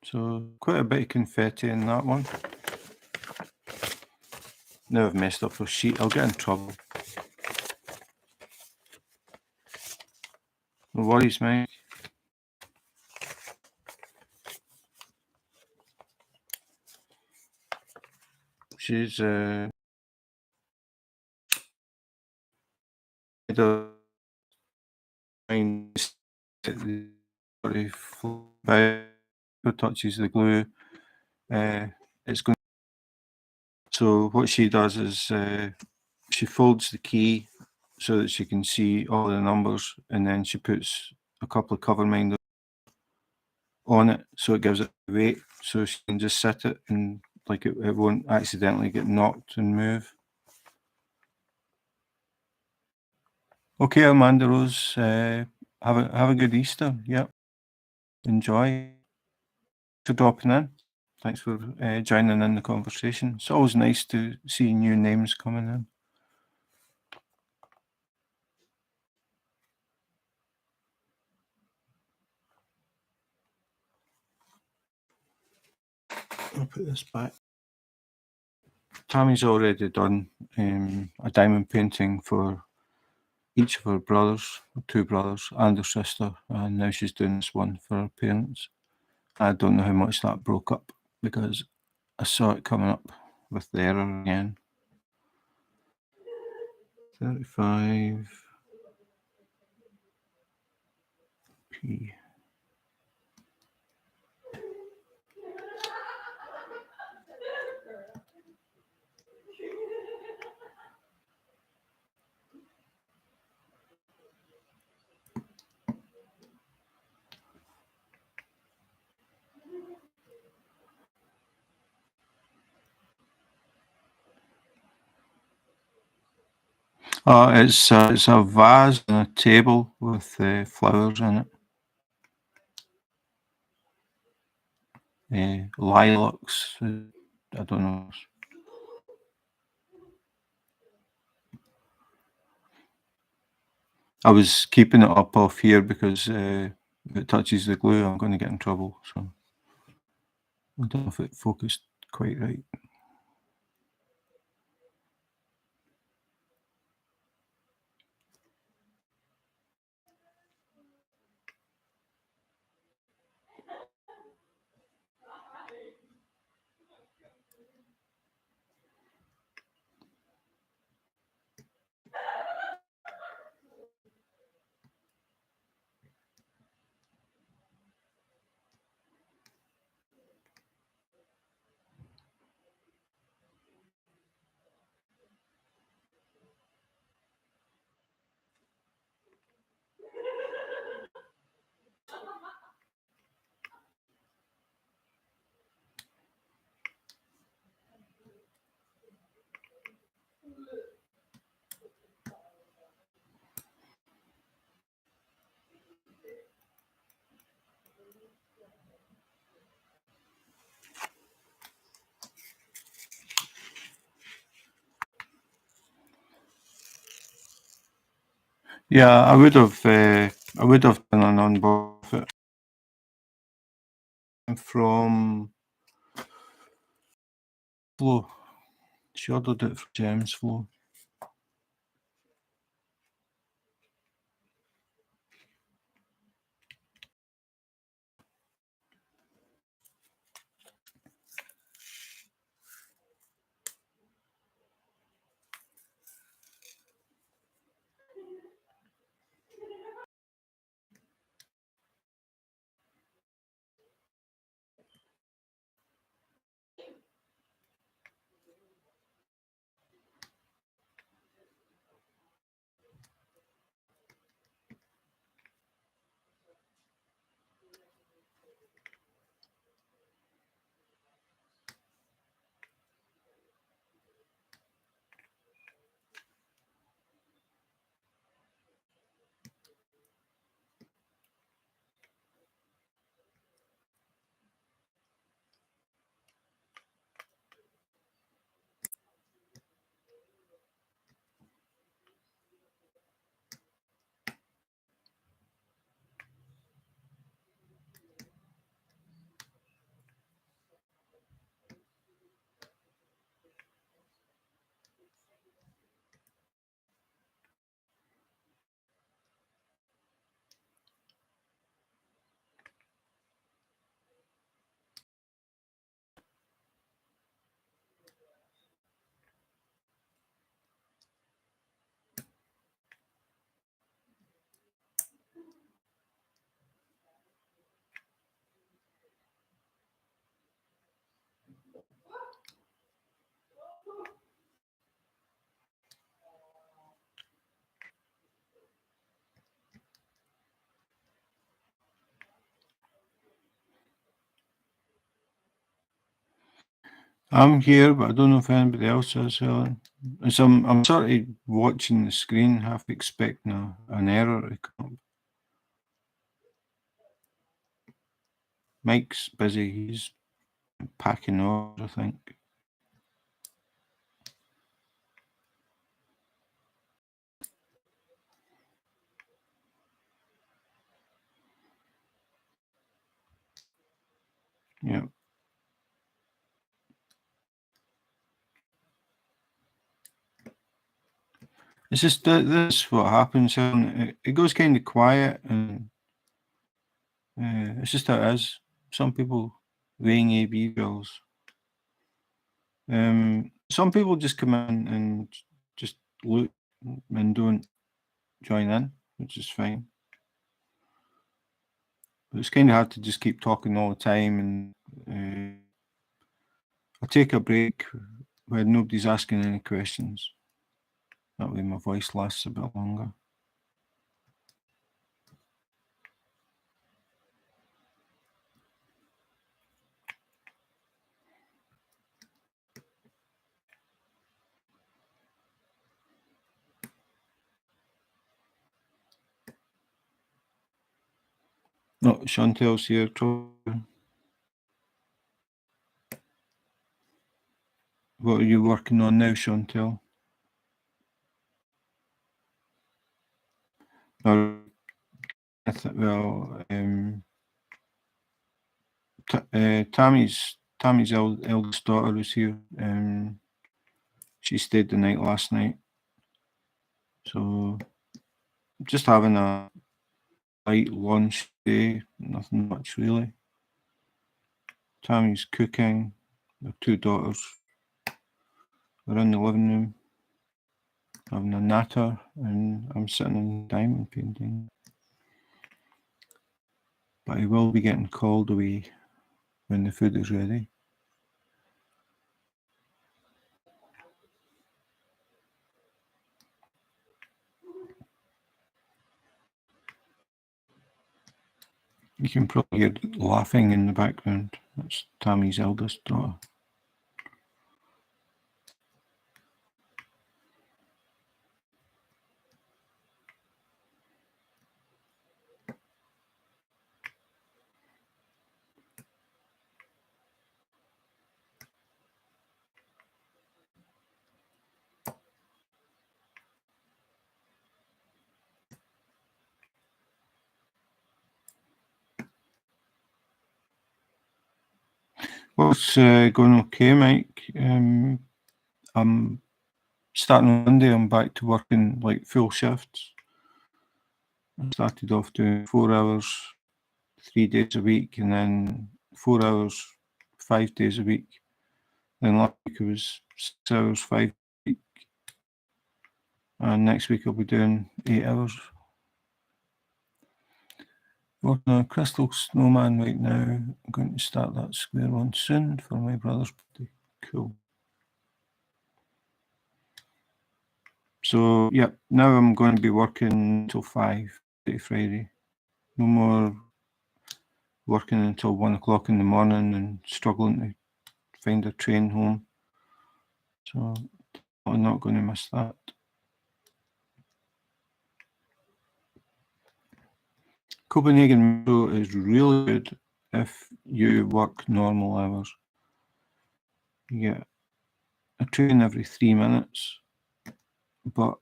[SPEAKER 1] So quite a bit of confetti in that one. Now I've messed up her sheet. I'll get in trouble. No worries, mate. She's who touches the glue, it's going. So what she does is she folds the key so that she can see all the numbers, and then she puts a couple of cover minders on it, so it gives it weight, so she can just sit it and like it won't accidentally get knocked and move. Okay, Amanda Rose, have a good Easter. Yep, enjoy. Thanks for dropping in. Thanks for joining in the conversation. It's always nice to see new names coming in. I'll put this back. Tammy's already done a diamond painting for each of her brothers, two brothers, and her sister, and now she's doing this one for her parents. I don't know how much that broke up because I saw it coming up with the error again. 35 P. It's a vase and a table with flowers in it. Lilacs, I don't know. I was keeping it up off here because if it touches the glue, I'm going to get in trouble. So I don't know if it focused quite right. Yeah, I would have done an unbox of it from Flow. She ordered it from Gems Flow. I'm here, but I don't know if anybody else is, Helen. So I'm sort of watching the screen, half expecting an error to come up. Mike's busy. He's packing orders, I think. Yeah. It's just that this is what happens. It goes kind of quiet, and it's just how it is. Some people weighing AB bills. Some people just come in and just look and don't join in, which is fine. But it's kind of hard to just keep talking all the time, and I'll take a break when nobody's asking any questions. That way my voice lasts a bit longer. No, Chantel's here. What are you working on now, Chantel? Or, well, Tammy's eldest daughter was here. She stayed the night last night. So just having a light lunch day, nothing much really. Tammy's cooking. The two daughters are in the living room having a natter, and I'm sitting in diamond painting. But I will be getting called away when the food is ready. You can probably hear laughing in the background. That's Tammy's eldest daughter. What's going okay, Mike? I'm starting on Monday. I'm back to working like full shifts. I started off doing 4 hours, 3 days a week, and then 4 hours, 5 days a week. Then last week it was 6 hours, 5 days a week. And next week I'll be doing 8 hours. Working on a crystal snowman right now. I'm going to start that square one soon for my brother's birthday. Cool. So, yeah, now I'm going to be working till 5 Friday. No more working until 1 o'clock in the morning and struggling to find a train home. So I'm not going to miss that. Copenhagen Metro is really good if you work normal hours. You get a train every 3 minutes, but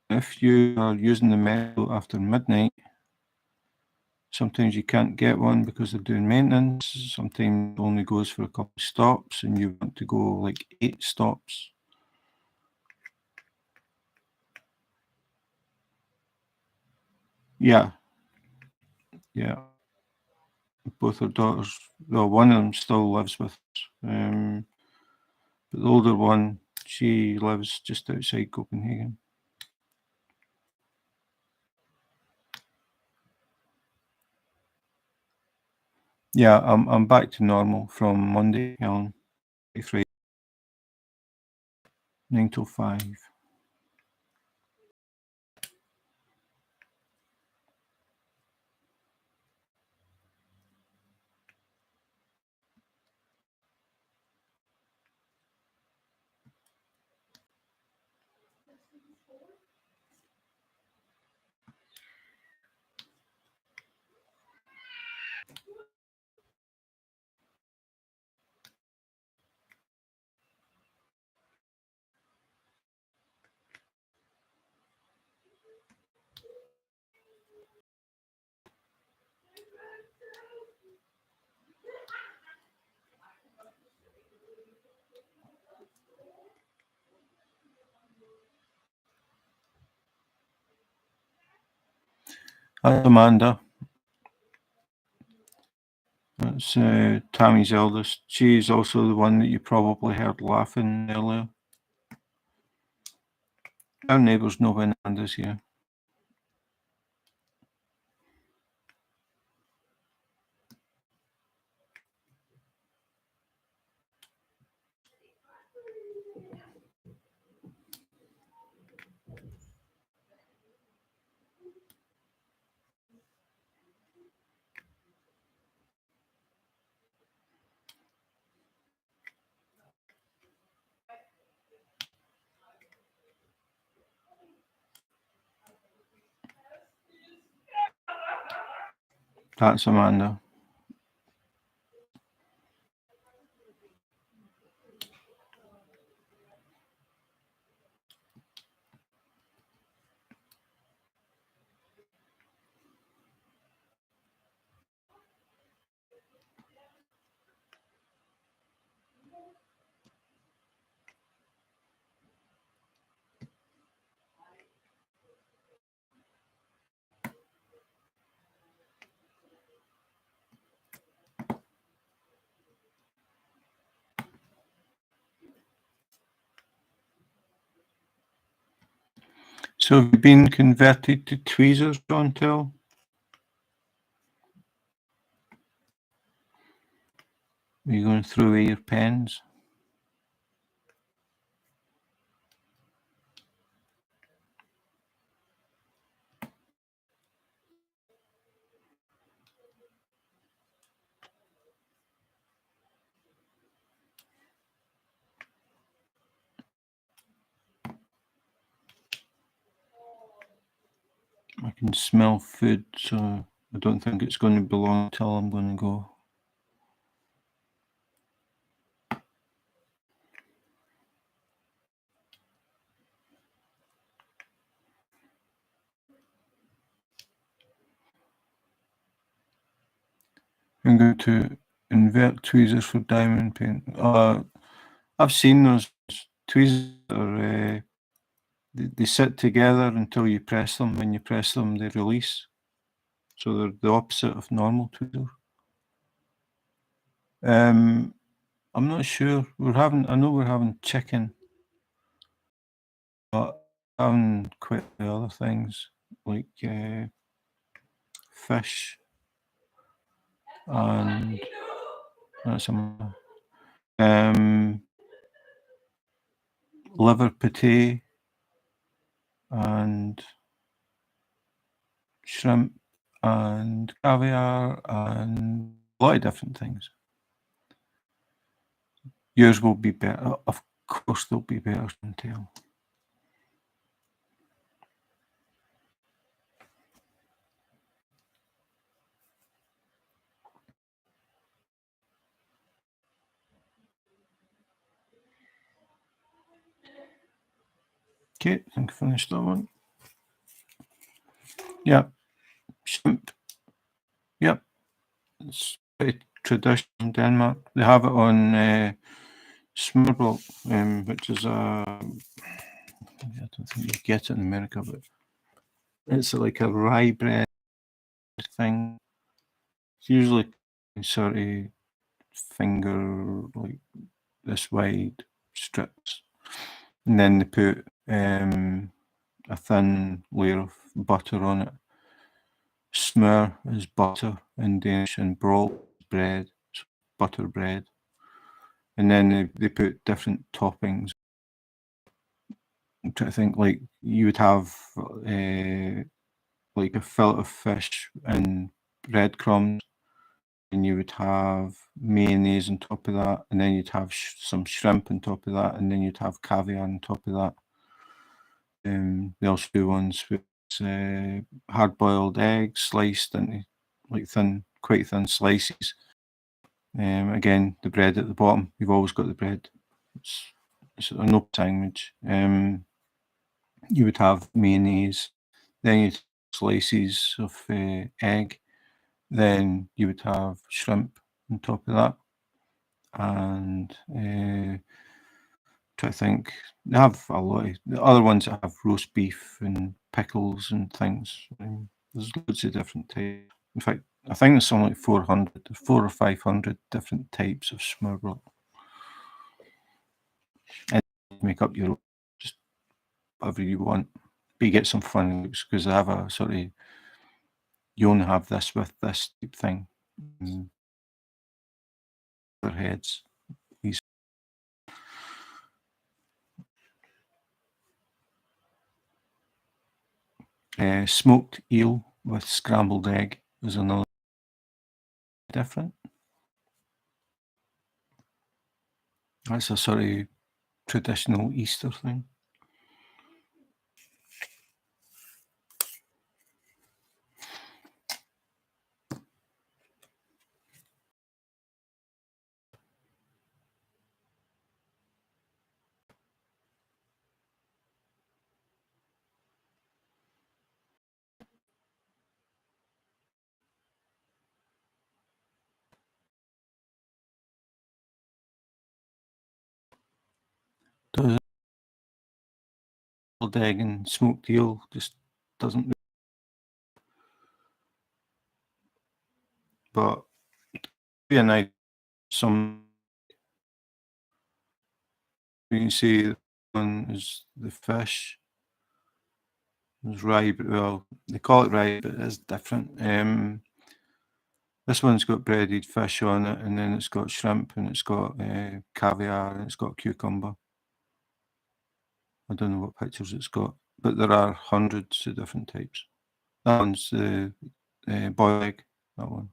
[SPEAKER 1] if you are using the metro after midnight, sometimes you can't get one because they're doing maintenance. Sometimes it only goes for a couple of stops and you want to go like 8 stops. Yeah. Both her daughters, well, one of them still lives with us. But the older one, she lives just outside Copenhagen. Yeah, I'm back to normal from Monday on Friday, 9 till 5. That's Amanda. That's Tammy's eldest. She's also the one that you probably heard laughing earlier. Our neighbours know when Amanda's here. That's Amanda. So have you been converted to tweezers, Chantel? Are you going to throw away your pens? I can smell food, so I don't think it's going to be long until I'm going to go. I'm going to invert tweezers for diamond paint. I've seen those tweezers that are, they sit together until you press them. When you press them, they release. So they're the opposite of normal tweezers. I'm not sure. I know we're having chicken, but having quite the other things like fish and that's liver pate and shrimp and caviar and a lot of different things. Yours will be better. Of course, they'll be better than tail. Okay, I think I finished that one. Yeah, shrimp. Yep, it's pretty traditional in Denmark. They have it on smørrebrød, which is I don't think you get it in America, but it's like a rye bread thing. It's usually sort of finger like this wide strips, and then they put a thin layer of butter on it. Smør is butter in Danish, and brød is bread, so butter bread. And then they put different toppings. I'm trying to think, like you would have like a fillet of fish and breadcrumbs, and you would have mayonnaise on top of that, and then you'd have some shrimp on top of that, and then you'd have caviar on top of that. They also do ones with hard-boiled eggs sliced into like quite thin slices. Again, the bread at the bottom. You've always got the bread. It's an open sandwich. You would have mayonnaise, then you'd have slices of egg, then you would have shrimp on top of that, and try to think. They have a lot of the other ones that have roast beef and pickles and things. There's loads of different types. In fact, I think there's something like 400 or 500 different types of smørrebrød. And make up your own, just whatever you want. But you get some fun because they have a sort of, you only have this with this type thing. Their heads. These smoked eel with scrambled egg is another different. That's a sort of traditional Easter thing. Does egg and smoked eel just doesn't, but be a nice some. You can see one is the fish. There's rye, but well, they call it rye, but it's different. This one's got breaded fish on it, and then it's got shrimp, and it's got caviar, and it's got cucumber. I don't know what pictures it's got, but there are hundreds of different types. That one's the boiled egg, that one.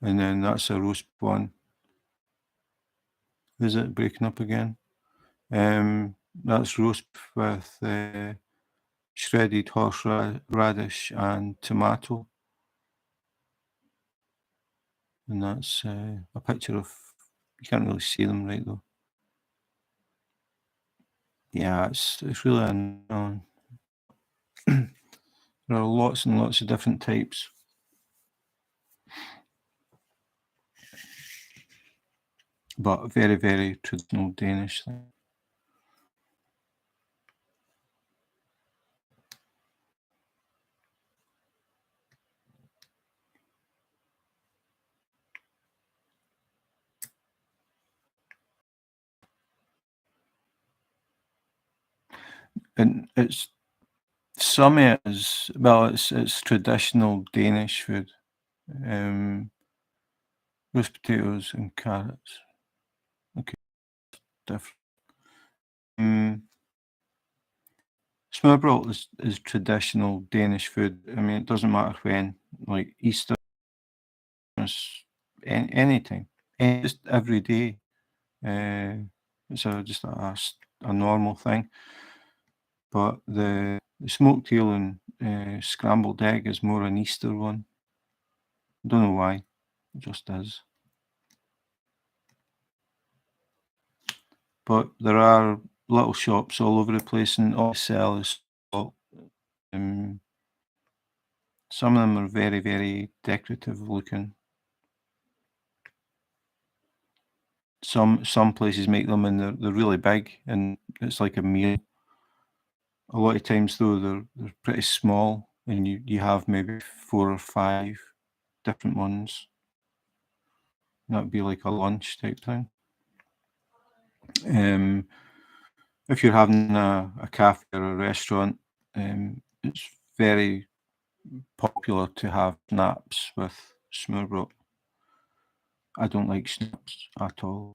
[SPEAKER 1] And then that's a roast one. Is it breaking up again? That's roast with shredded horseradish and tomato. And that's a picture of, you can't really see them right though. Yeah, it's really unknown. There are lots and lots of different types. but very, very traditional Danish thing. And it's some of it is well, it's traditional Danish food. Roast potatoes and carrots. Okay, different. Smørrebrød is traditional Danish food. I mean, it doesn't matter when, like Easter, Christmas, anytime, just every day. It's just a normal thing. But the smoked eel and scrambled egg is more an Easter one. Don't know why, it just is. But there are little shops all over the place, and all they sell is salt. Some of them are very, very decorative looking. Some places make them and they're really big, and it's like a meal. A lot of times though, they're pretty small, and you have maybe 4 or 5 different ones. That'd be like a lunch type thing. If you're having a cafe or a restaurant, it's very popular to have schnapps with smørrebrød. I don't like schnapps at all.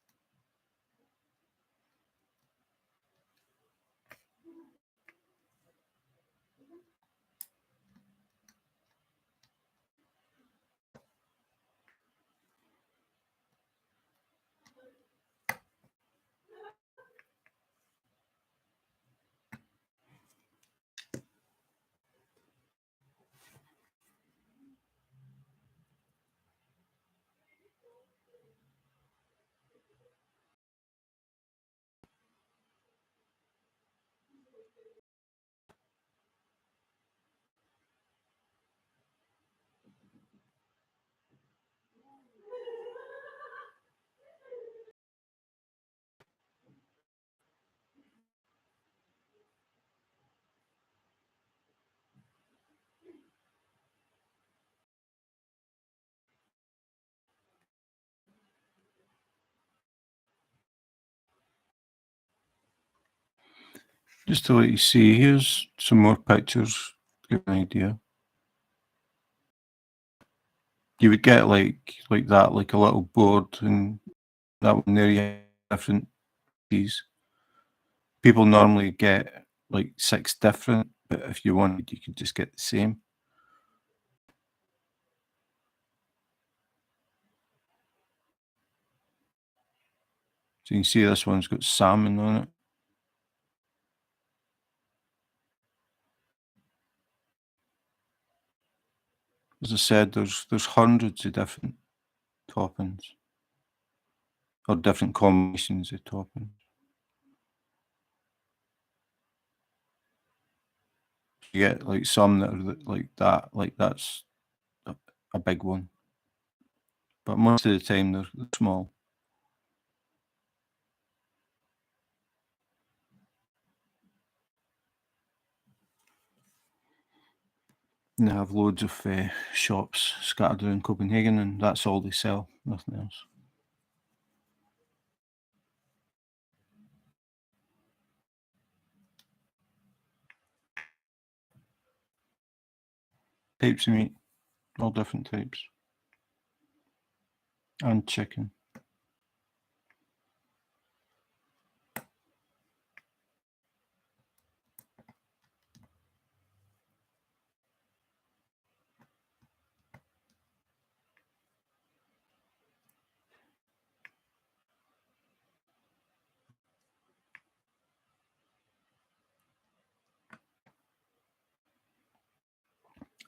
[SPEAKER 1] Just to let you see, here's some more pictures, give you an idea. You would get like that, like a little board, and that one there you have different keys. People normally get like 6 different, but if you wanted, you could just get the same. So you can see this one's got salmon on it. As I said, there's hundreds of different toppings or different combinations of toppings. You get like some that are like that, like that's a big one. But most of the time they're small. And they have loads of shops scattered around Copenhagen, and that's all they sell, nothing else. Types of meat, all different types. And chicken.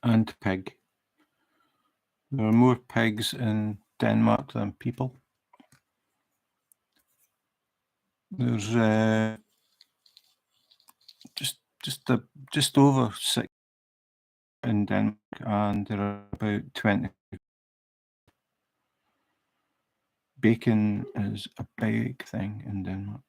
[SPEAKER 1] And pig. There are more pigs in Denmark than people. There's just over 6 in Denmark, and there are about 20. bacon is a big thing in Denmark.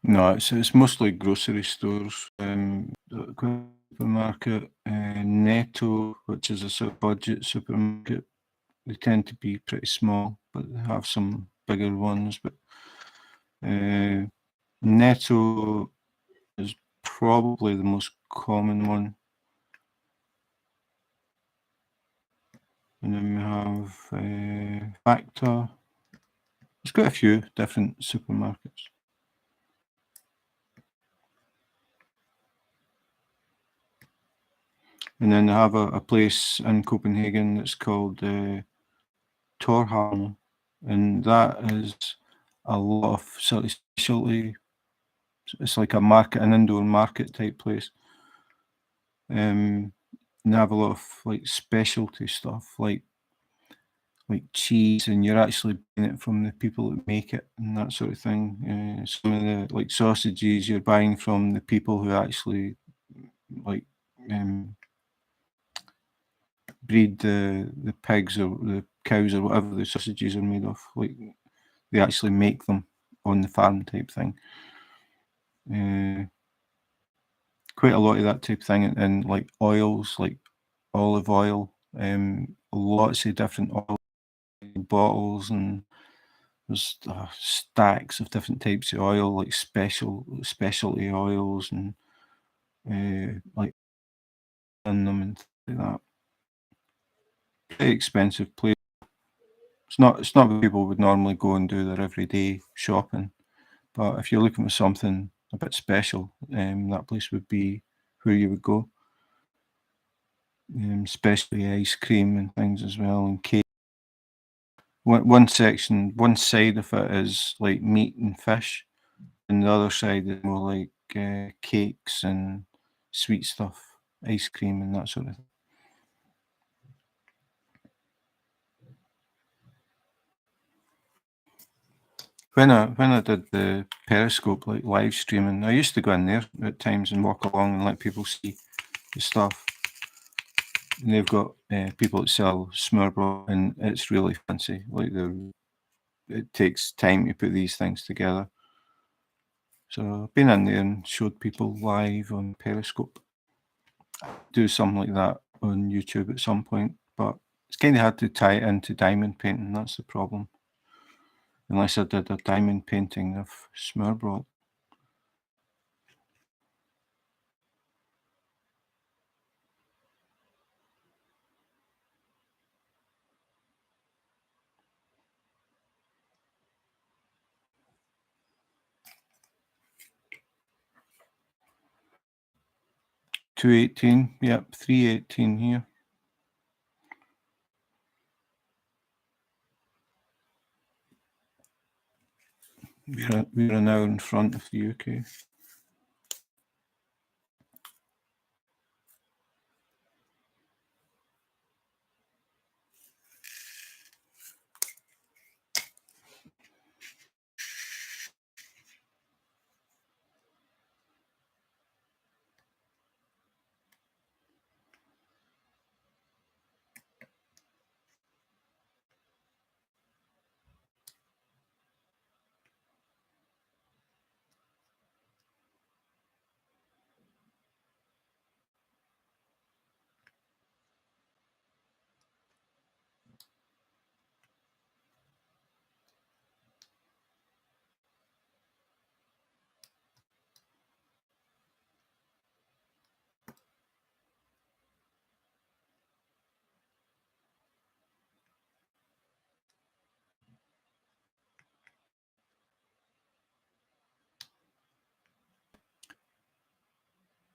[SPEAKER 1] No, it's mostly grocery stores. Supermarket, Netto, which is a sort of budget supermarket. They tend to be pretty small, but they have some bigger ones. But Netto is probably the most common one. And then we have Factor. There's quite a few different supermarkets. And then they have a place in Copenhagen that's called Torhavn, and that is a lot of sort of specialty. It's like a market, an indoor market type place. And they have a lot of like specialty stuff, like cheese, and you're actually buying it from the people that make it and that sort of thing. Some of the like sausages you're buying from the people who actually like breed the pigs or the cows or whatever the sausages are made of. Like they actually make them on the farm type thing. Quite a lot of that type of thing, and like oils, like olive oil, lots of different oil bottles, and there's stacks of different types of oil, like specialty oils, and like in them and things like that. Pretty expensive place. It's not where people would normally go and do their everyday shopping. But if you're looking for something a bit special, that place would be where you would go. Especially ice cream and things as well, and cake. One section, one side of it is like meat and fish, and the other side is more like cakes and sweet stuff, ice cream and that sort of thing. When I did the Periscope like live streaming, I used to go in there at times and walk along and let people see the stuff. And they've got people that sell smørrebrød, and it's really fancy. Like it takes time to put these things together. So I've been in there and showed people live on Periscope. Do something like that on YouTube at some point, but it's kind of hard to tie it into diamond painting. That's the problem. Unless I did a diamond painting of smørrebrød. $2.18, yep, $3.18 here. We're an hour in front of the UK.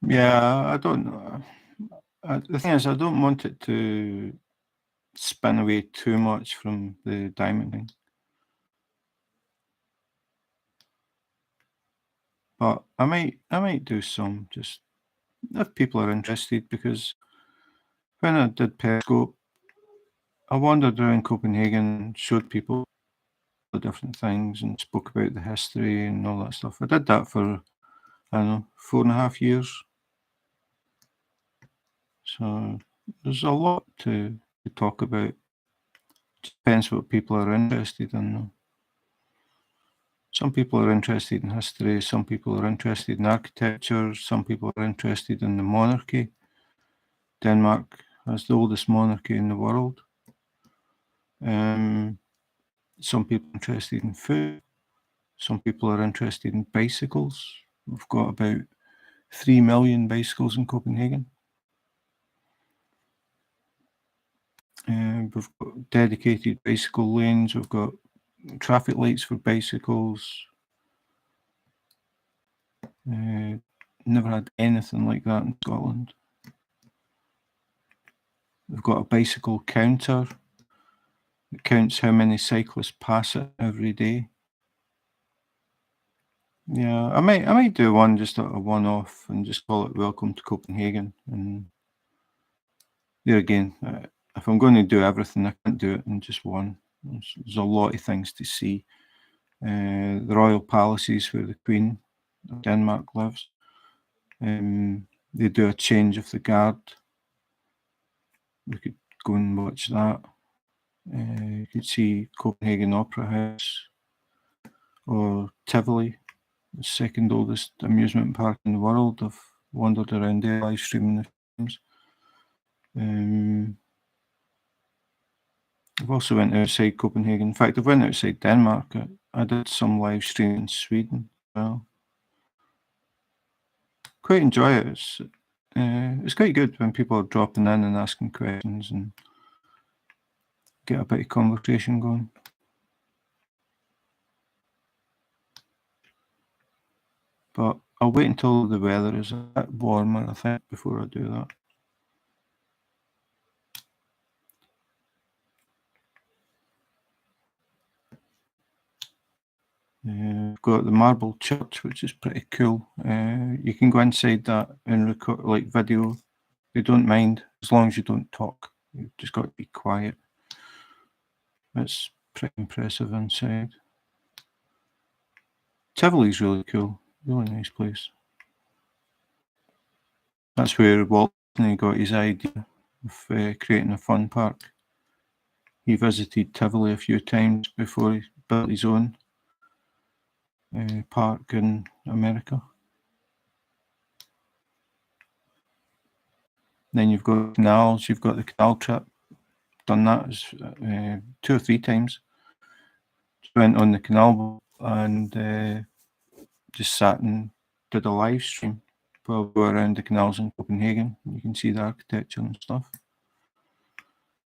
[SPEAKER 1] Yeah, I don't know. The thing is, I don't want it to spin away too much from the diamond thing. But I might do some, just if people are interested, because when I did Periscope, I wandered around Copenhagen, showed people the different things and spoke about the history and all that stuff. I did that for, I don't know, 4.5 years. So there's a lot to talk about. Depends what people are interested in, though. Some people are interested in history, some people are interested in architecture, some people are interested in the monarchy. Denmark has the oldest monarchy in the world. Some people are interested in food. Some people are interested in bicycles. We've got about 3 million bicycles in Copenhagen. We've got dedicated bicycle lanes. We've got traffic lights for bicycles. Never had anything like that in Scotland. We've got a bicycle counter. It counts how many cyclists pass it every day. Yeah, I might do one, just a one-off, and just call it Welcome to Copenhagen. And there again, if I'm going to do everything, I can't do it in just one. There's a lot of things to see. The royal palaces where the Queen of Denmark lives. They do a change of the guard. We could go and watch that. You could see Copenhagen Opera House or Tivoli, the second oldest amusement park in the world. I've wandered around there live streaming the films. I've also went outside Copenhagen. In fact, I've went outside Denmark. I did some live streaming in Sweden as well. Quite enjoy it. It's quite good when people are dropping in and asking questions and get a bit of conversation going. But I'll wait until the weather is a bit warmer, I think, before I do that. We've got the marble church, which is pretty cool. You can go inside that and record like video. They don't mind as long as you don't talk. You've just got to be quiet. It's pretty impressive inside. Tivoli's really cool. Really nice place. That's where Walt Disney got his idea of creating a fun park. He visited Tivoli a few times before he built his own park in America. Then you've got canals. You've got the canal trip. Done that 2 or 3 times. Just went on the canal and just sat and did a live stream. We'll go around the canals in Copenhagen. You can see the architecture and stuff.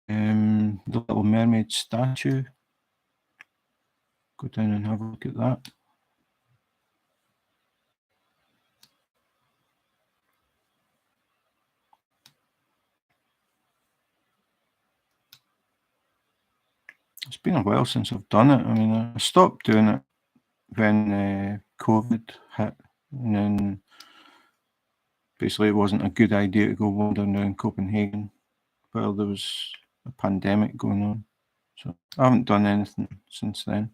[SPEAKER 1] The Little Mermaid statue. Go down and have a look at that. It's been a while since I've done it. I mean, I stopped doing it when COVID hit, and then basically it wasn't a good idea to go wandering around Copenhagen while there was a pandemic going on. So I haven't done anything since then.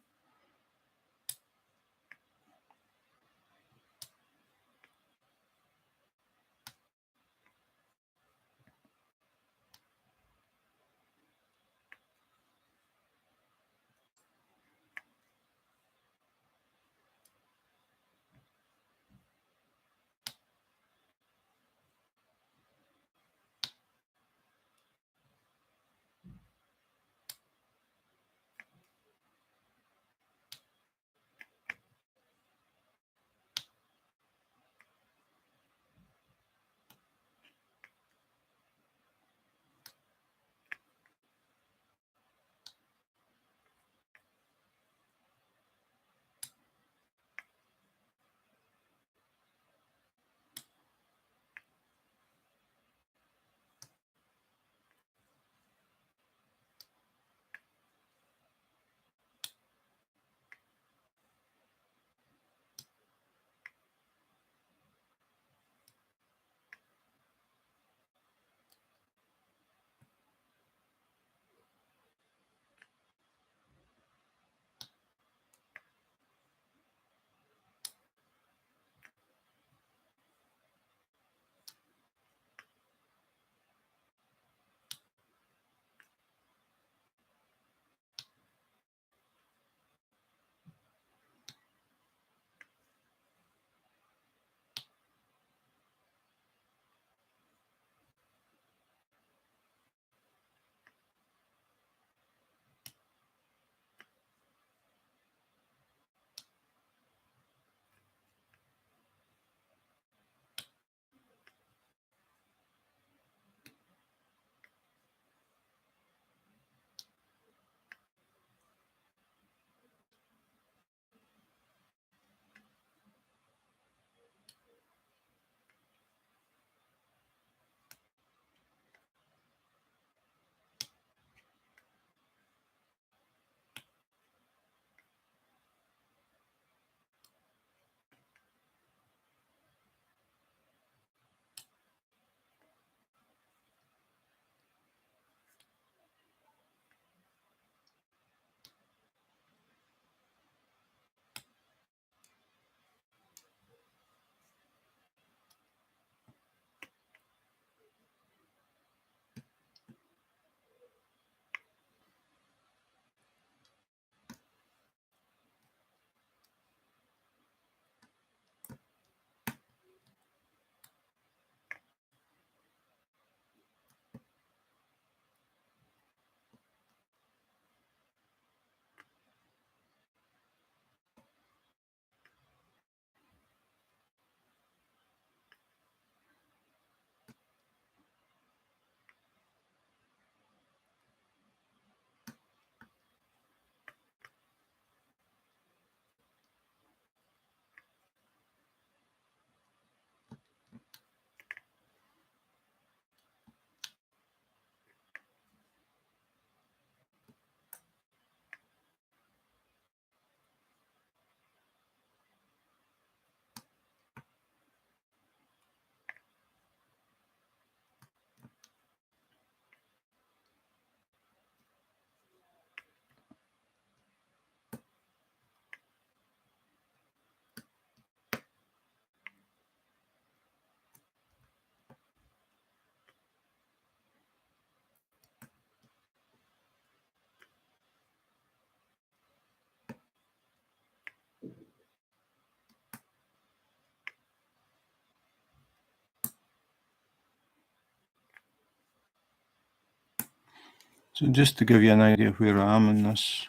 [SPEAKER 1] So just to give you an idea of where I am in this,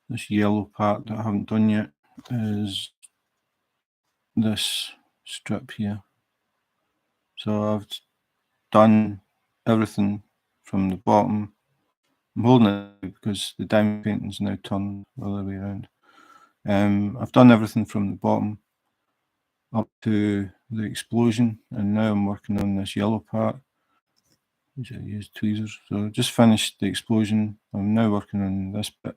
[SPEAKER 1] this yellow part that I haven't done yet is this strip here. So I've done everything from the bottom. I'm holding it because the diamond painting is now turned the other way around. I've done everything from the bottom up to the explosion, and now I'm working on this yellow part, which I use tweezers. So I just finished the explosion. I'm now working on this bit.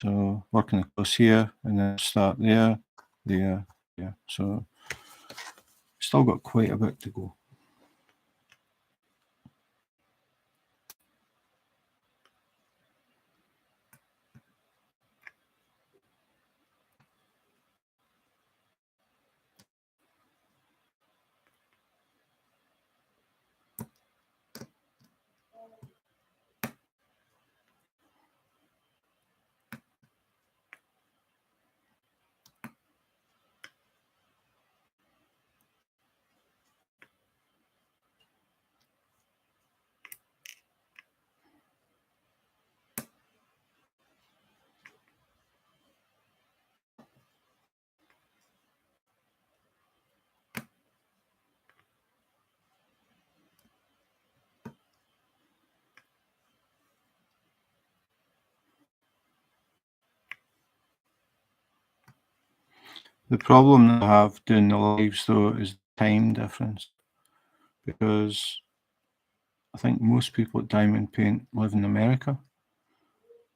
[SPEAKER 1] So working across here, and then start there, there. So still got quite a bit to go. The problem that I have doing the lives though is the time difference, because I think most people at Diamond Paint live in America.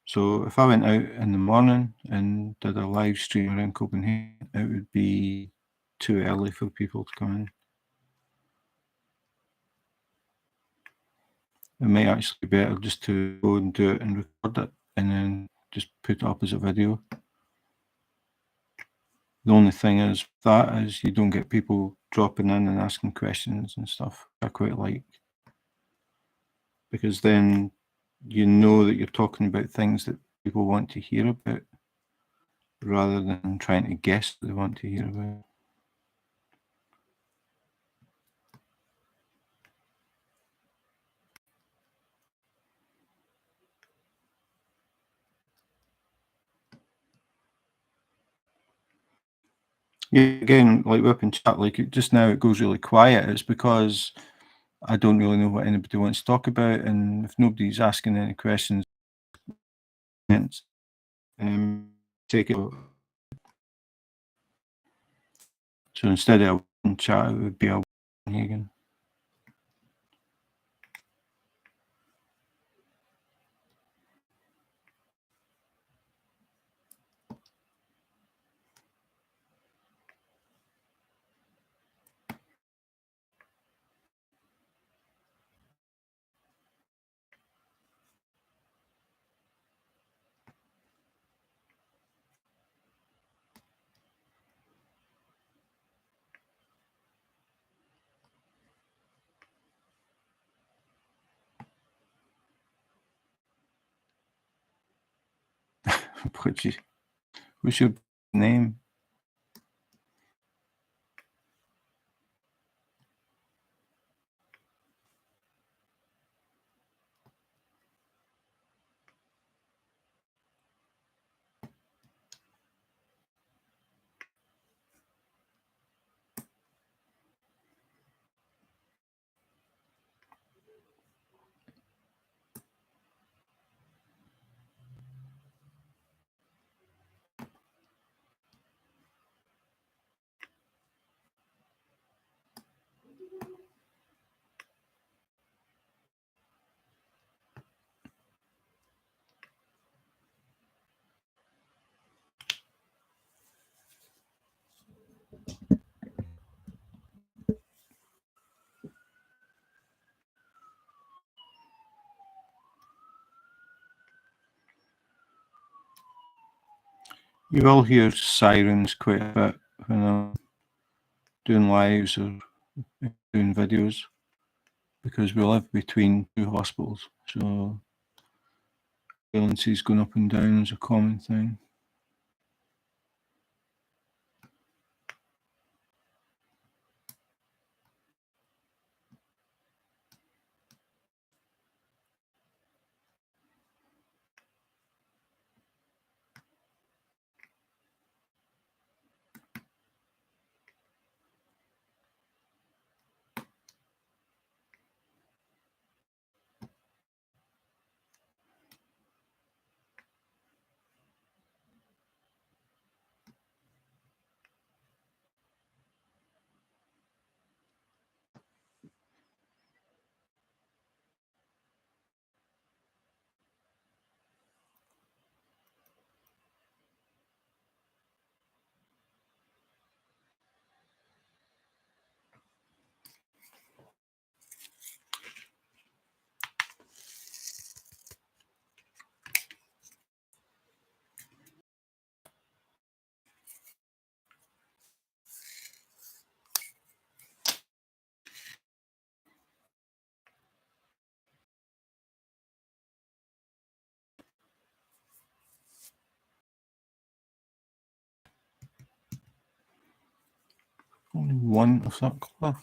[SPEAKER 1] So if I went out in the morning and did a live stream around Copenhagen, it would be too early for people to come in. It may actually be better just to go and do it and record it and then just put it up as a video. The only thing is that is you don't get people dropping in and asking questions and stuff. I quite like, because then you know that you're talking about things that people want to hear about rather than trying to guess what they want to hear about. Yeah, again, like we're up in chat, like just now it goes really quiet. It's because I don't really know what anybody wants to talk about, and if nobody's asking any questions, take it. So instead of a chat, it would be a again. What's your name? You will hear sirens quite a bit when I'm doing lives or doing videos, because we live between two hospitals, so ambulances going up and down is a common thing. Only one of that colour.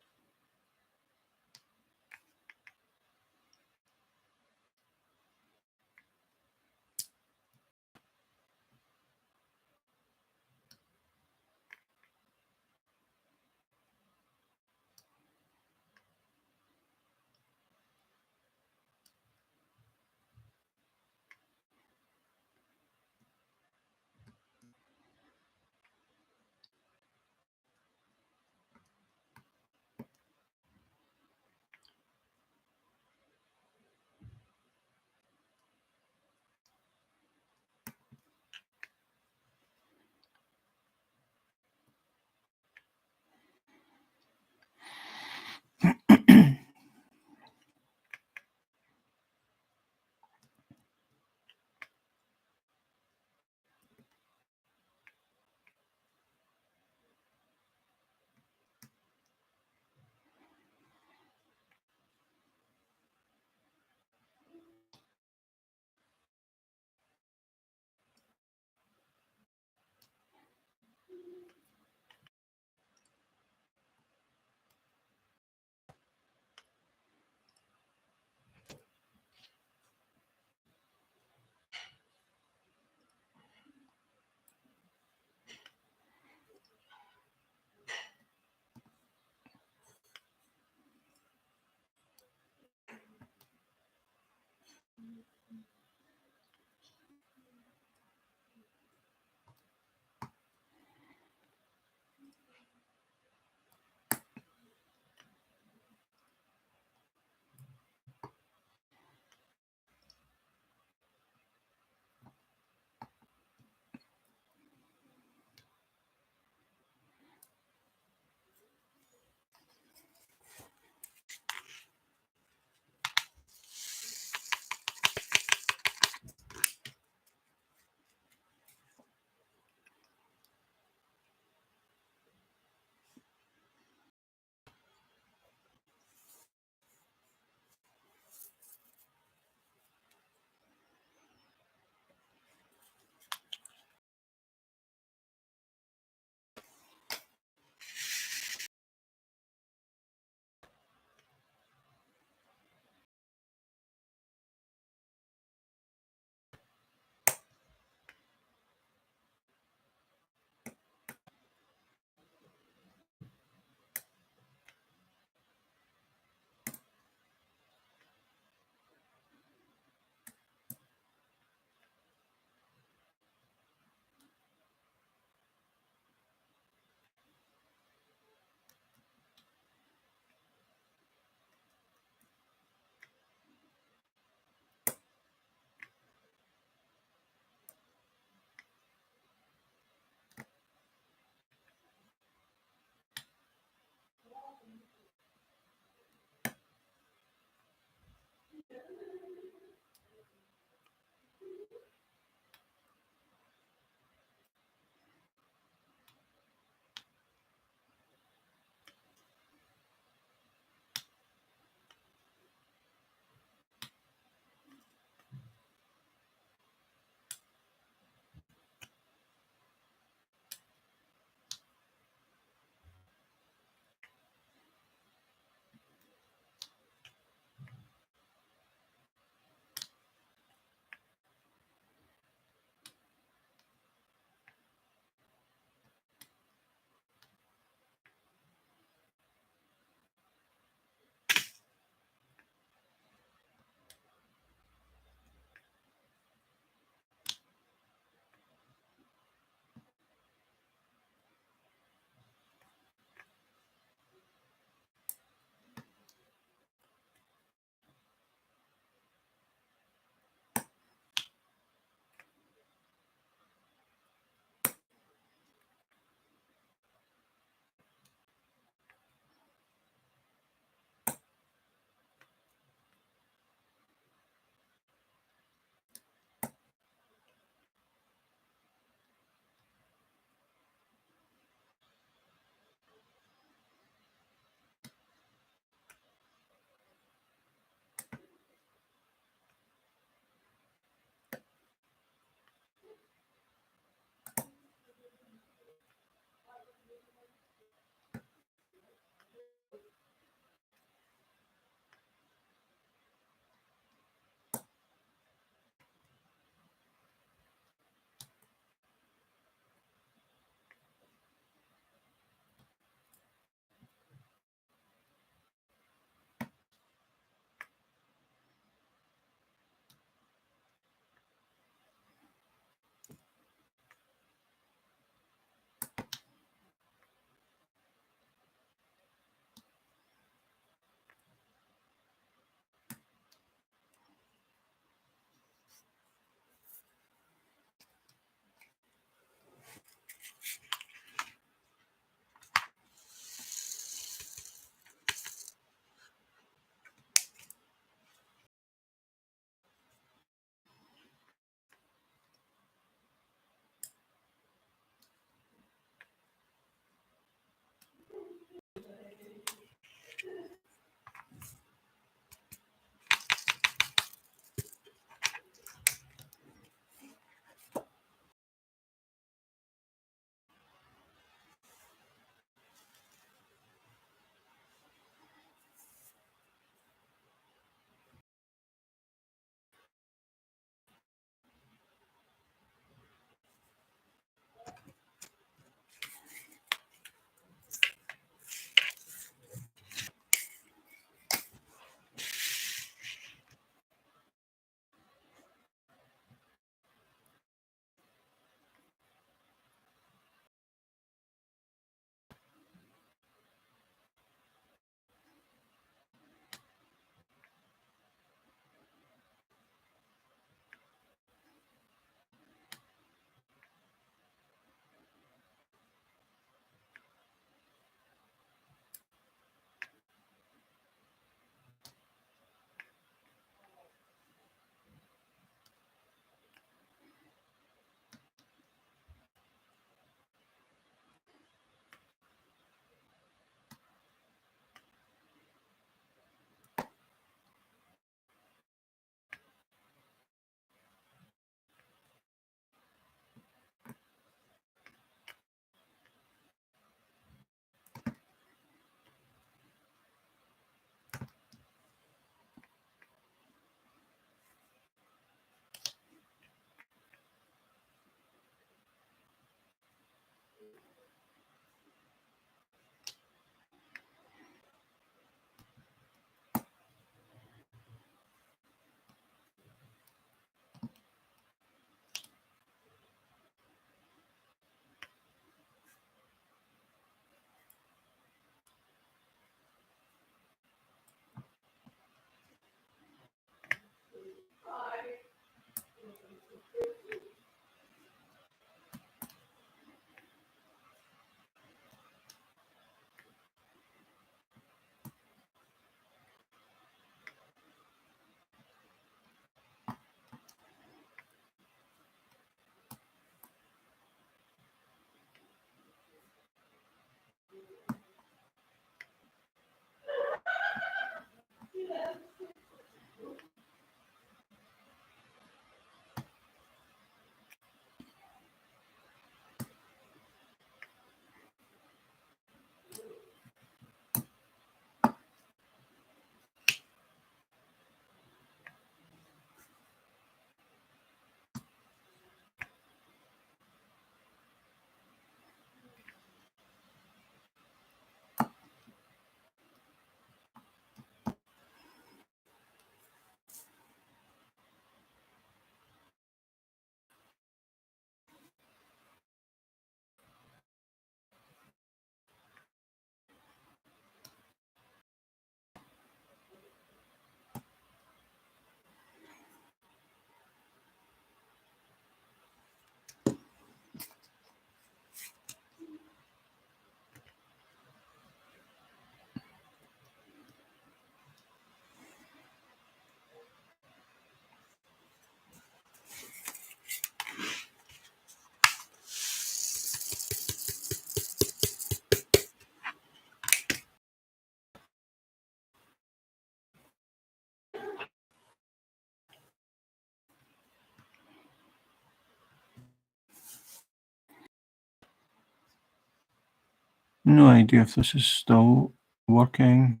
[SPEAKER 1] No idea if this is still working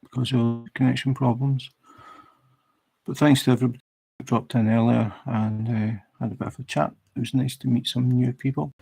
[SPEAKER 1] because of connection problems. But thanks to everybody who dropped in earlier and had a bit of a chat. It was nice to meet some new people.